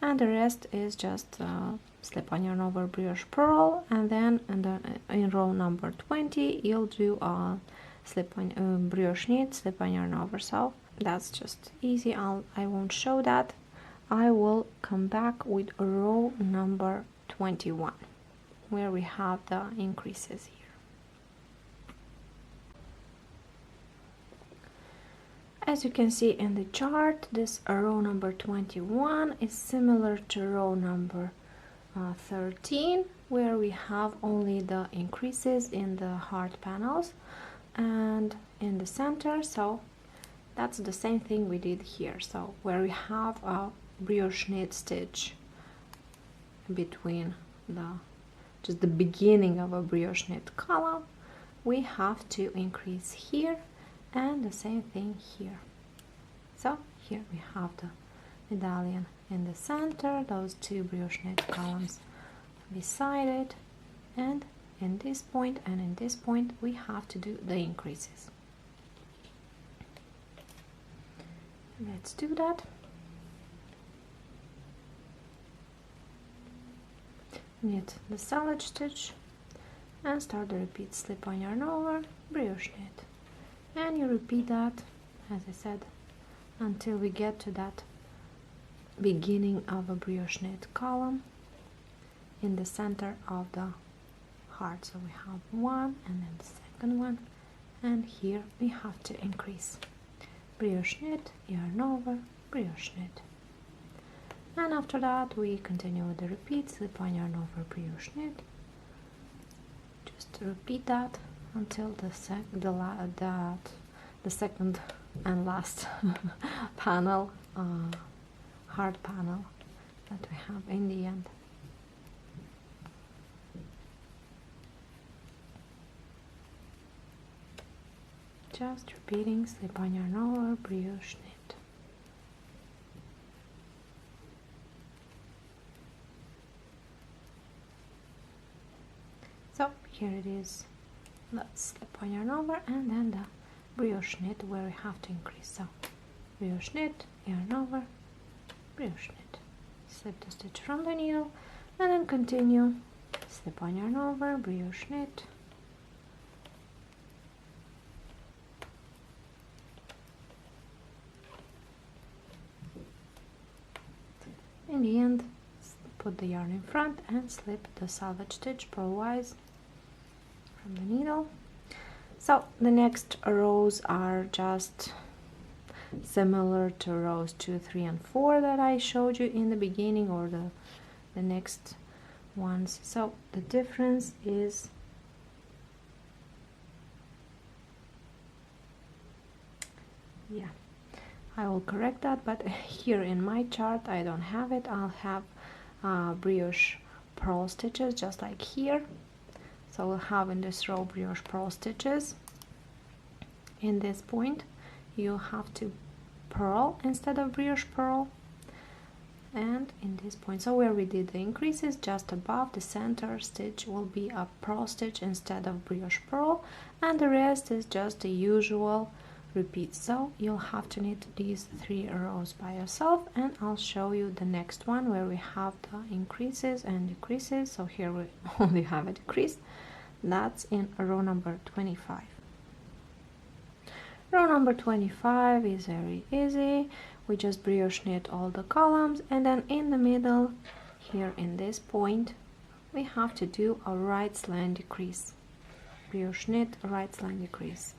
and the rest is just slip on yarn over, brioche purl, and then in row number 20 you'll do a slip on brioche knit, slip on yarn over. So that's just easy. I won't show that. I will come back with row number 21 where we have the increases here. As you can see in the chart, this row number 21 is similar to row number 13, where we have only the increases in the heart panels and in the center. So that's the same thing we did here. So where we have a brioche knit stitch between just the beginning of a brioche knit column, we have to increase here, and the same thing here. So here we have the medallion in the center, those 2 brioche knit columns beside it, and in this point and in this point we have to do the increases. Let's do that. Knit the salvage stitch and start the repeat slip on yarn over, brioche knit, and you repeat that, as I said, until we get to that beginning of a brioche knit column in the center of the heart. So we have 1 and then the second one, and here we have to increase brioche knit, yarn over, brioche knit, and after that we continue with the repeat slip on yarn over, brioche knit. Just repeat that until the second and last panel, hard panel, that we have in the end. Just repeating slip-on yarn over, brioche knit. So here it is. Let's slip-on yarn over and then the brioche knit where we have to increase. So brioche knit, yarn over, brioche knit. Slip the stitch from the needle and then continue. Slip-on yarn over, brioche knit. In the end, put the yarn in front and slip the selvage stitch purlwise from the needle. So the next rows are just similar to rows 2, 3, and 4 that I showed you in the beginning, or the next ones. So the difference is I will correct that, but here in my chart I don't have it. I'll have brioche purl stitches just like here. So we'll have in this row brioche purl stitches. In this point you have to purl instead of brioche purl, and in this point, so where we did the increases, just above the center stitch will be a purl stitch instead of brioche purl, and the rest is just the usual repeat. So you'll have to knit these 3 rows by yourself, and I'll show you the next one where we have the increases and decreases. So here we only have a decrease. That's in row number 25. Row number 25 is very easy. We just brioche knit all the columns, and then in the middle here in this point we have to do a right slant decrease. Brioche knit, right slant decrease.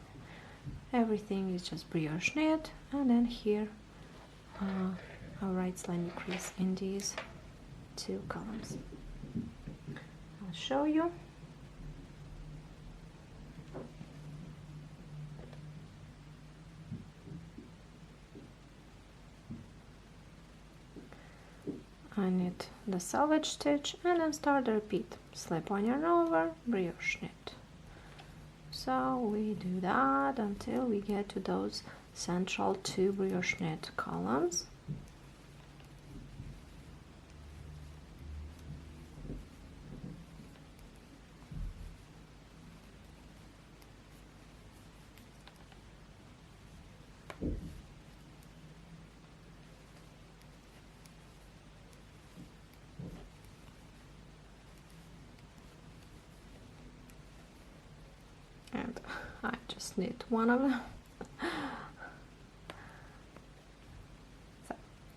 Everything is just brioche knit, and then here a right slant decrease in these 2 columns. I'll show you. I knit the selvage stitch and then start the repeat. Slip on yarn over, brioche knit. So we do that until we get to those central 2 brioche knit columns. And I just knit one of them. So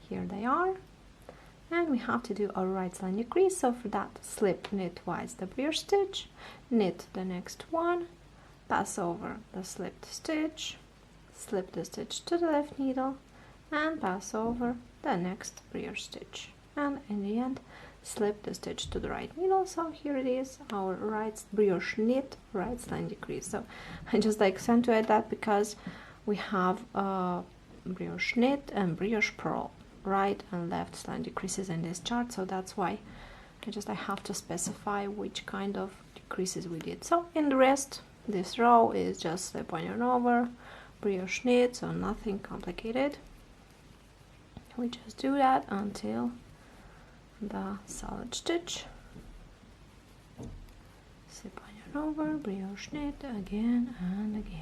here they are, and we have to do a right slant decrease. So for that, slip knit twice the brioche stitch, knit the next one, pass over the slipped stitch, slip the stitch to the left needle, and pass over the next brioche stitch, and in the end slip the stitch to the right needle. So here it is, our right brioche knit, right slant decrease. So I just accentuate that because we have brioche knit and brioche purl, right and left slant decreases in this chart, so that's why I have to specify which kind of decreases we did. So in the rest, this row is just slip on yarn over, brioche knit, so nothing complicated. We just do that until the selvage stitch, slip on yarn over, brioche knit again and again.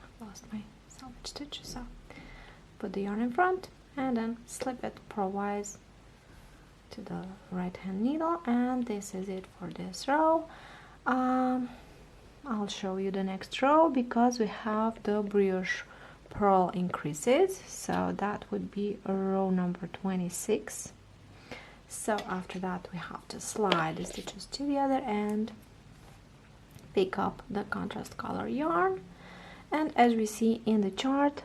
I've lost my selvage stitch, so put the yarn in front and then slip it purlwise to the right hand needle, and this is it for this row. I'll show you the next row because we have the brioche purl increases, so that would be row number 26. So after that we have to slide the stitches to the other end, pick up the contrast color yarn, and as we see in the chart,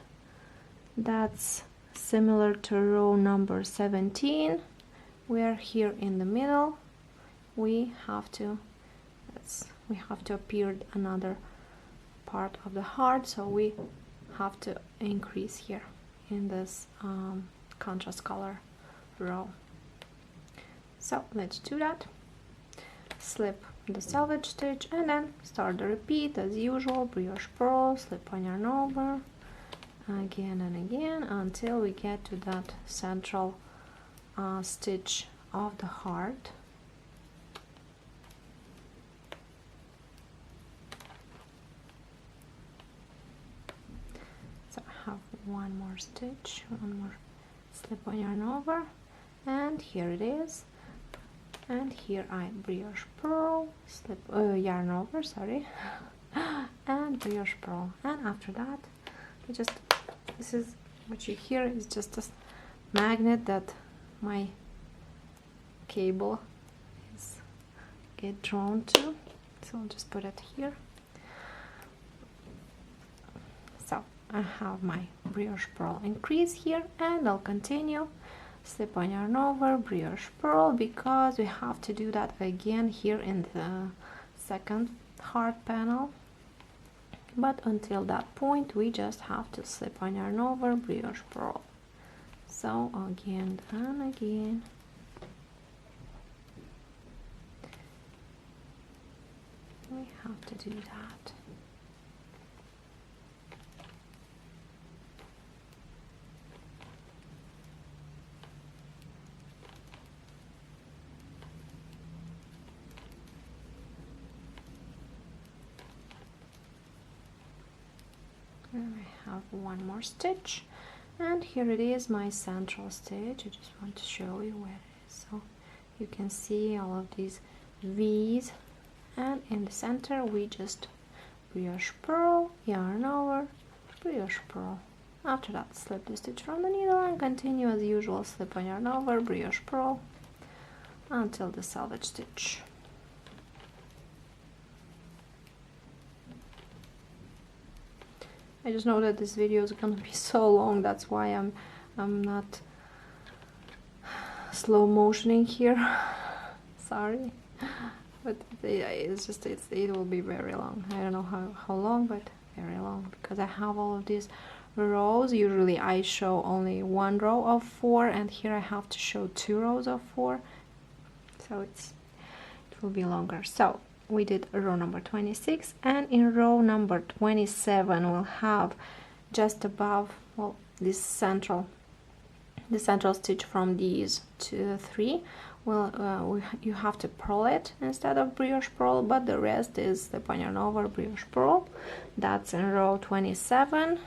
That's similar to row number 17. We're here in the middle. We have to appear another part of the heart, so we have to increase here in this contrast color row. So let's do that. Slip the selvage stitch and then start the repeat as usual. Brioche purl, slip on yarn over again and again until we get to that central stitch of the heart. So I have one more stitch, one more slip on yarn over, and here it is. And here I brioche purl, slip yarn over, sorry, and brioche purl. And after that, this is what you hear is just a magnet that my cable is get drawn to. So I'll just put it here. So I have my brioche purl increase here, and I'll continue. Slip on yarn over, brioche purl, because we have to do that again here in the second heart panel. But until that point, we just have to slip on yarn over, brioche purl. So again and again. We have to do that. I have one more stitch, and here it is, my central stitch. I just want to show you where it is, so you can see all of these V's, and in the center we just brioche purl, yarn over, brioche purl. After that, slip the stitch from the needle and continue as usual, slip on yarn over, brioche purl until the selvage stitch. I just know that this video is gonna be so long, that's why I'm not slow motioning here. Sorry, but it will be very long. I don't know how long, but very long, because I have all of these rows. Usually I show only one row of 4, and here I have to show 2 rows of 4, so it will be longer. So we did row number 26, and in row number 27 we'll have just above, well, this central stitch from these 2 3. Well, you have to purl it instead of brioche purl, but the rest is slip on yarn over, brioche purl. That's in row 27.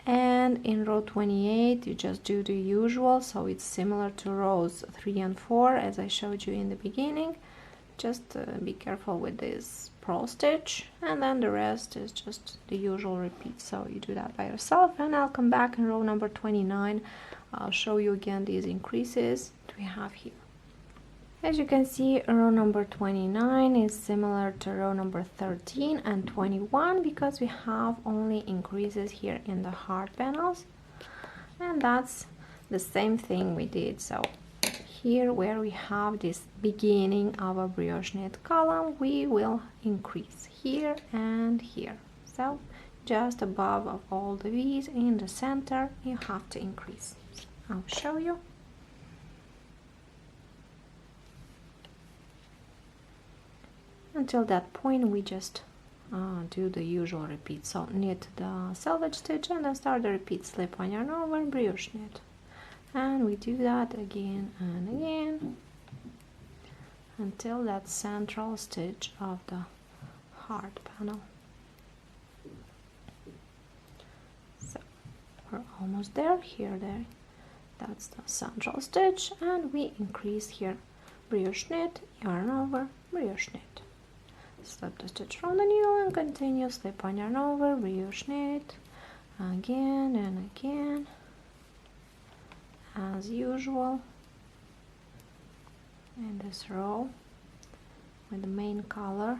And in row 28 you just do the usual, so it's similar to rows 3 and 4 as I showed you in the beginning. Just be careful with this purl stitch, and then the rest is just the usual repeat. So you do that by yourself, and I'll come back in row number 29. I'll show you again these increases that we have here. As you can see, row number 29 is similar to row number 13 and 21 because we have only increases here in the heart panels, and that's the same thing we did. So here where we have this beginning of a brioche knit column, we will increase here and here. So just above of all the V's in the center you have to increase. I'll show you. Until that point we just do the usual repeat. So knit the selvage stitch and then start the repeat, slip on yarn over, brioche knit. And we do that again and again until that central stitch of the heart panel. So we're almost there. There, that's the central stitch, and we increase here, brioche knit, yarn over, brioche knit. Slip the stitch from the needle and continue, slip on yarn over, brioche knit, again and again, as usual in this row with the main color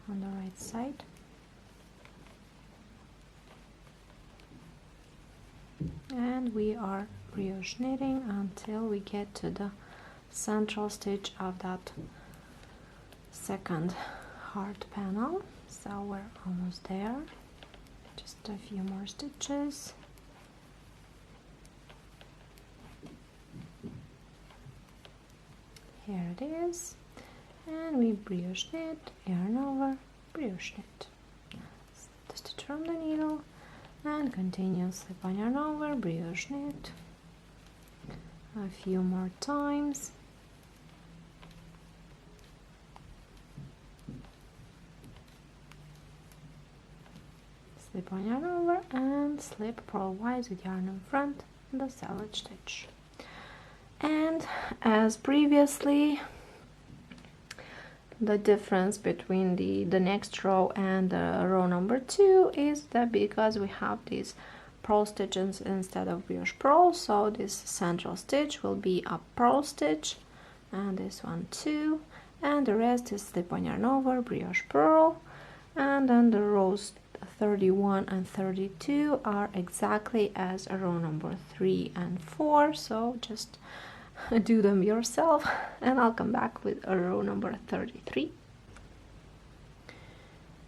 on the right side. and we are brioche knitting until we get to the central stitch of that second heart panel. So we're almost there, just a few more stitches. Here it is, and we brioche knit, yarn over, brioche knit, slip the stitch from the needle and continue, slip on, yarn over, brioche knit a few more times. Slip on, yarn over, and slip purlwise with yarn in front, the selvage stitch. And as previously, the difference between the next row and row number 2 is that because we have these purl stitches instead of brioche purl, so this central stitch will be a purl stitch, and this one too, and the rest is slip on, yarn over, brioche purl. And then the rows 31 and 32 are exactly as row number 3 and 4, so just do them yourself, and I'll come back with a row number 33.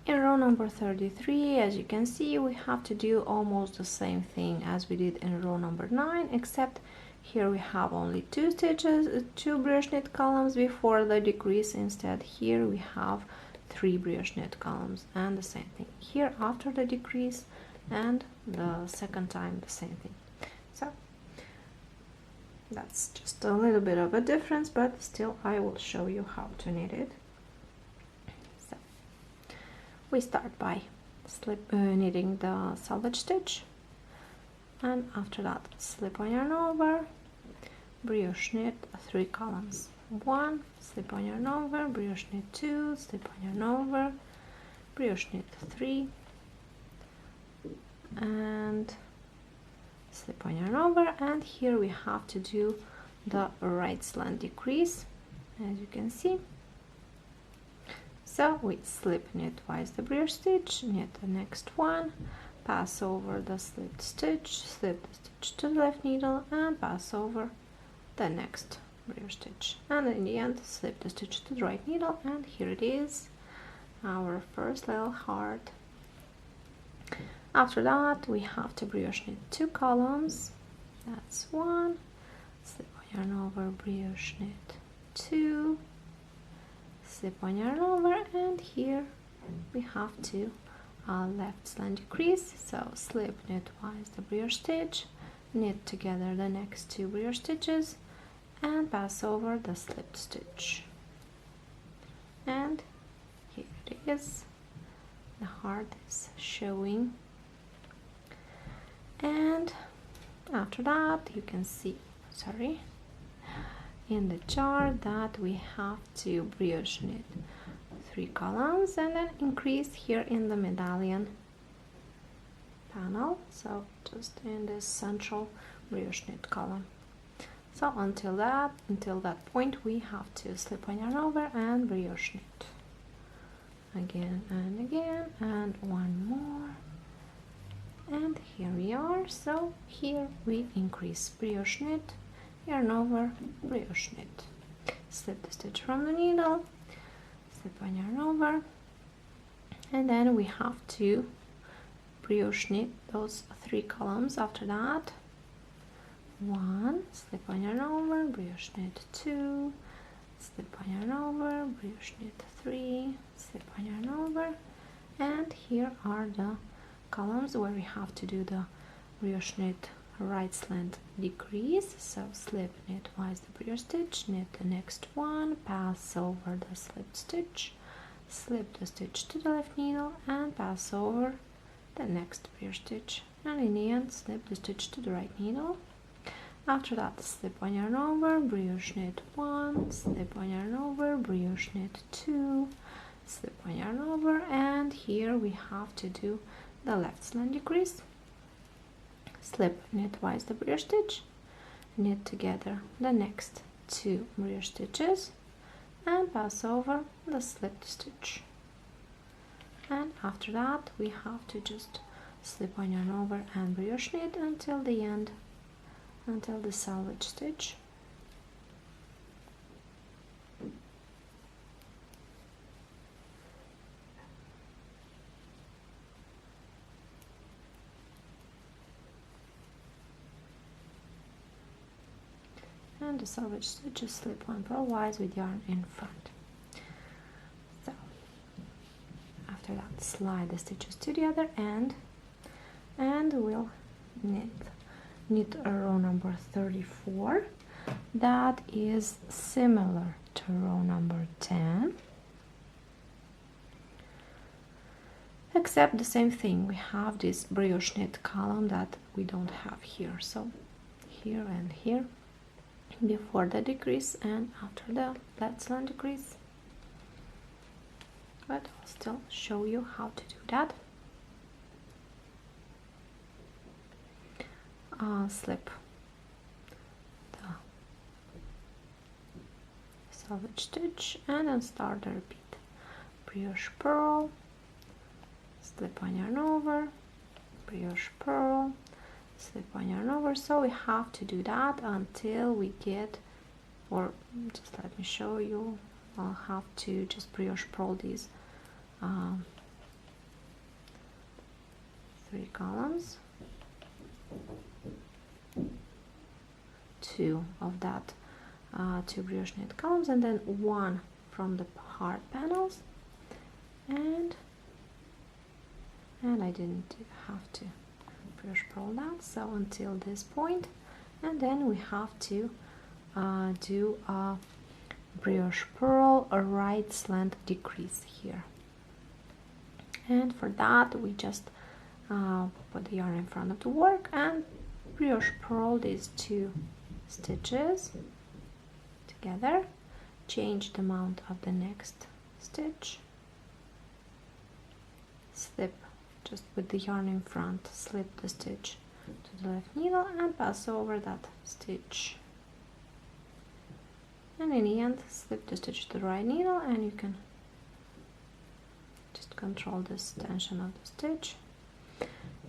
In row number 33, as you can see, we have to do almost the same thing as we did in row number 9, except here we have only 2 stitches, 2 brioche knit columns before the decrease. Instead, here we have 3 brioche knit columns, and the same thing here after the decrease, and the second time the same thing. So that's just a little bit of a difference, but still I will show you how to knit it. So we start by knitting the selvage stitch, and after that slip on, yarn over, brioche knit 3 columns, 1, slip on, yarn over, brioche knit 2, slip on, yarn over, brioche knit 3, and slip on, yarn over. And here we have to do the right slant decrease, as you can see. So we slip knit twice the brioche stitch, knit the next one, pass over the slipped stitch, slip the stitch to the left needle, and pass over the next brioche stitch, and in the end slip the stitch to the right needle, and here it is, our first little heart. After that we have to brioche knit 2 columns, that's 1, slip on, yarn over, brioche knit 2, slip on, yarn over, and here we have to left slant decrease, so slip knit twice the brioche stitch, knit together the next 2 brioche stitches, and pass over the slipped stitch, and here it is, the heart is showing. And after that you can see, in the chart that we have to brioche knit 3 columns and then increase here in the medallion panel, so just in this central brioche knit column. So until that point we have to slip on, yarn over, and brioche knit again and again, and one more, and here we are. So here we increase brioche knit, yarn over, brioche knit, slip the stitch from the needle, slip on, yarn over, and then we have to brioche knit those 3 columns. After that, 1, slip on, yarn over, brioche knit 2, slip on, yarn over, brioche knit 3, slip on, yarn over, and here are the columns where we have to do the brioche knit right slant decrease. So slip knit twice the brioche stitch, knit the next one, pass over the slipped stitch, slip the stitch to the left needle, and pass over the next brioche stitch, and in the end slip the stitch to the right needle. After that, slip on, yarn over, brioche knit 1, slip on, yarn over, brioche knit 2, slip on, yarn over, and here we have to do the left slant decrease, slip knit twice the brioche stitch, knit together the next 2 brioche stitches, and pass over the slipped stitch. And after that we have to just slip on yarn over and brioche knit until the end, until the selvage stitch. And the selvage stitches, slip one purlwise with yarn in front. So after that, slide the stitches to the other end and we'll knit a row number 34 that is similar to row number 10, except the same thing, we have this brioche knit column that we don't have here, so here and here before the decrease and after the flat slant decrease, but I'll still show you how to do that. Slip the selvage stitch and then start the repeat. Brioche purl, slip on yarn over, brioche purl, slip on yarn over. So we have to do that until we get, or just let me show you, I'll have to just brioche purl these 3 columns, 2 of that 2 brioche knit columns, and then 1 from the hard panels, and I didn't have to brioche purl that, so until this point, and then we have to do a brioche purl, a right slant decrease here, and for that we just put the yarn in front of the work and brioche purl these 2 stitches together, change the mount of the next stitch, slip just with the yarn in front, slip the stitch to the left needle and pass over that stitch, and in the end slip the stitch to the right needle, and you can just control this tension of the stitch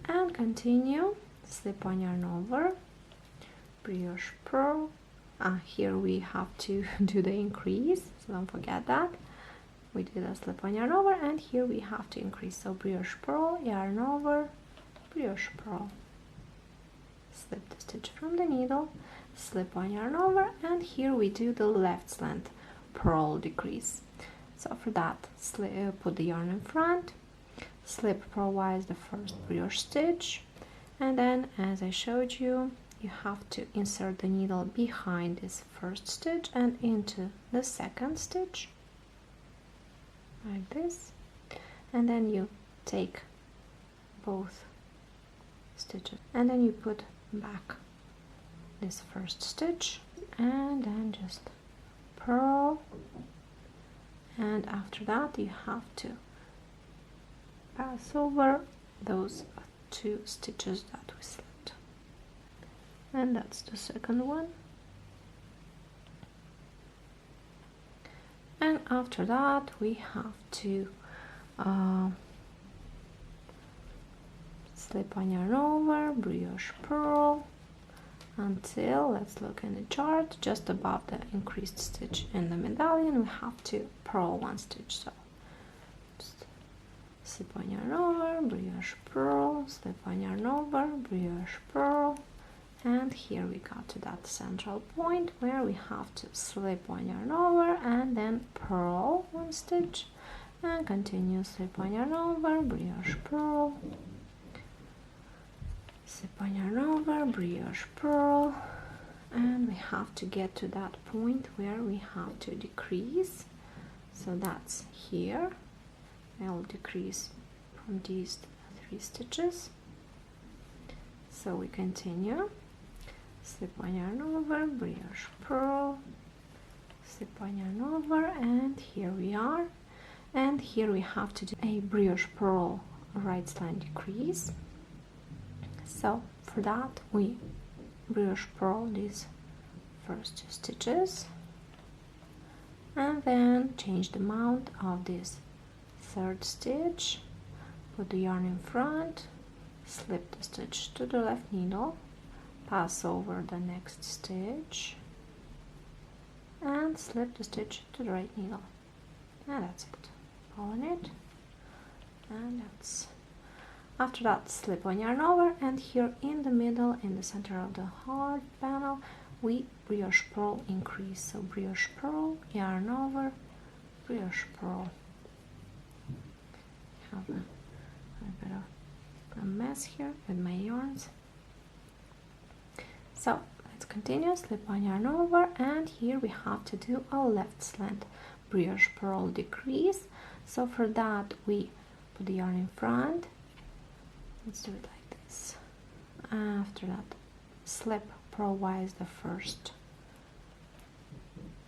and continue. Slip on yarn over, brioche purl. Here we have to do the increase, so don't forget that. We did a slip on yarn over, and here we have to increase. So brioche purl, yarn over, brioche purl. Slip the stitch from the needle, slip on yarn over, and here we do the left slant purl decrease. So for that, put the yarn in front, slip purlwise the first brioche stitch, and then, as I showed you, you have to insert the needle behind this first stitch and into the second stitch, like this, and then you take both stitches and then you put back this first stitch and then just purl, and after that you have to pass over those 2 stitches that we slipped, and that's the second one. And after that we have to slip on yarn over, brioche purl until, let's look in the chart, just above the increased stitch in the medallion we have to purl 1 stitch. So just slip on yarn over, brioche purl, slip on yarn over, brioche purl, and here we got to that central point where we have to slip on yarn over and then purl 1 stitch and continue, slip on yarn over, brioche purl, slip on yarn over, brioche purl, and we have to get to that point where we have to decrease. So that's here. I'll decrease from these 3 stitches. So we continue, slip on yarn over, brioche purl, slip on yarn over, and here we are. And here we have to do a brioche purl right slant decrease. So for that we brioche purl these first 2 stitches and then change the mount of this 3rd stitch, put the yarn in front, slip the stitch to the left needle, pass over the next stitch, and slip the stitch to the right needle, and that's it. Pull on it, and that's. After that, slip one yarn over, and here in the middle, in the center of the heart panel, we brioche purl increase. So brioche purl, yarn over, brioche purl. Have a bit of a mess here with my yarns. So let's continue. Slip one yarn over, and here we have to do a left slant brioche purl decrease. So for that, we put the yarn in front. Let's do it like this. After that, slip purlwise the first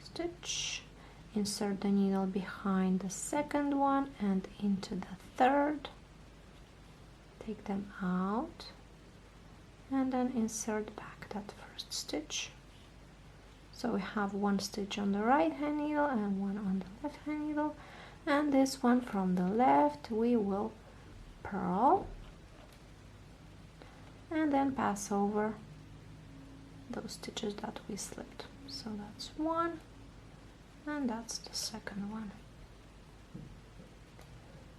stitch, insert the needle behind the second one and into the third, take them out, and then insert back that first stitch. So we have one stitch on the right hand needle and one on the left hand needle, and this one from the left we will purl and then pass over those stitches that we slipped. So that's one, and that's the second one.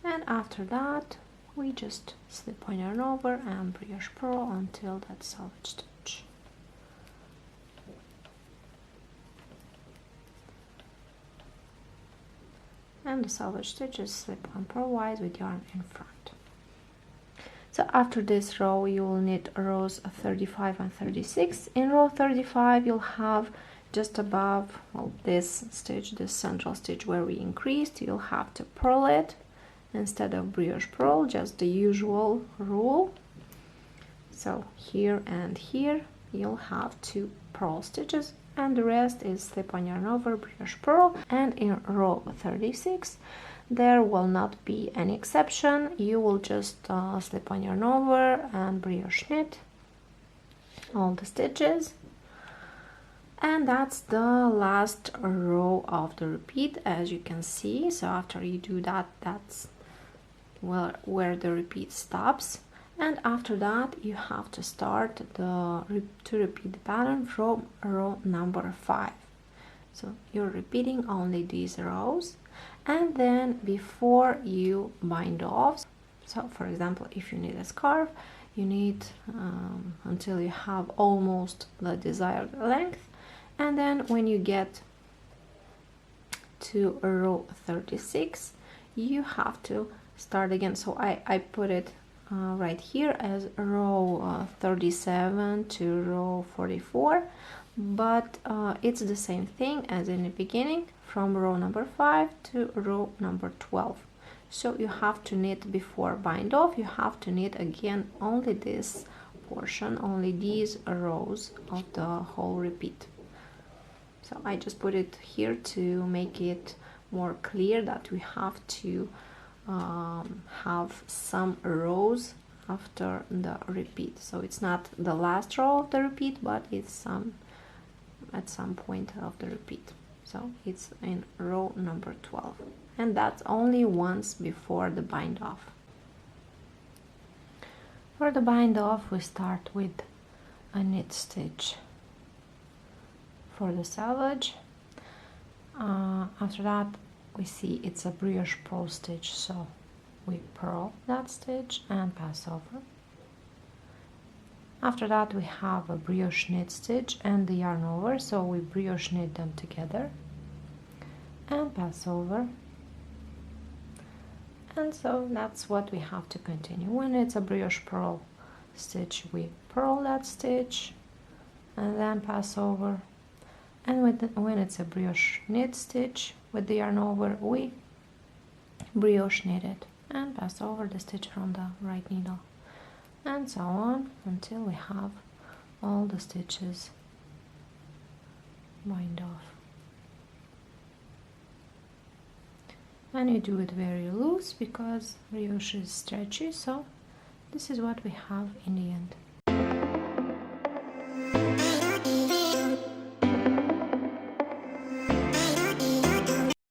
And after that, we just slip one yarn over and brioche purl until that selvage stitch. And the selvage stitches slip on purlwise with yarn in front. So after this row, you will knit rows 35 and 36. In row 35, you'll have just above, well, this stitch, this central stitch where we increased, you'll have to purl it instead of brioche purl, just the usual rule. So here and here, you'll have 2 purl stitches, and the rest is slip one yarn over, brioche purl. And in row 36, there will not be any exception. You will just slip one yarn over and brioche knit all the stitches, and that's the last row of the repeat, as you can see. So after you do that, that's where the repeat stops, and after that you have to start to repeat the pattern from row number 5. So you're repeating only these rows. And then before you bind off, so for example, if you need a scarf, you need until you have almost the desired length, and then when you get to row 36, you have to start again. So I put it right here as row 37 to row 44, but it's the same thing as in the beginning, from row number 5 to row number 12. So you have to knit before bind off, you have to knit again only this portion, only these rows of the whole repeat. So I just put it here to make it more clear that we have to have some rows after the repeat. So it's not the last row of the repeat, but it's at some point of the repeat. So it's in row number 12, and that's only once before the bind off. For the bind off, we start with a knit stitch for the selvage. After that, we see it's a brioche purl stitch, so we purl that stitch and pass over. After that, we have a brioche knit stitch and the yarn over, so we brioche knit them together and pass over. And so that's what we have to continue. When it's a brioche purl stitch, we purl that stitch and then pass over. And when it's a brioche knit stitch with the yarn over, we brioche knit it and pass over the stitch from the right needle, and so on until we have all the stitches bind off. And you do it very loose because brioche is stretchy, so this is what we have in the end.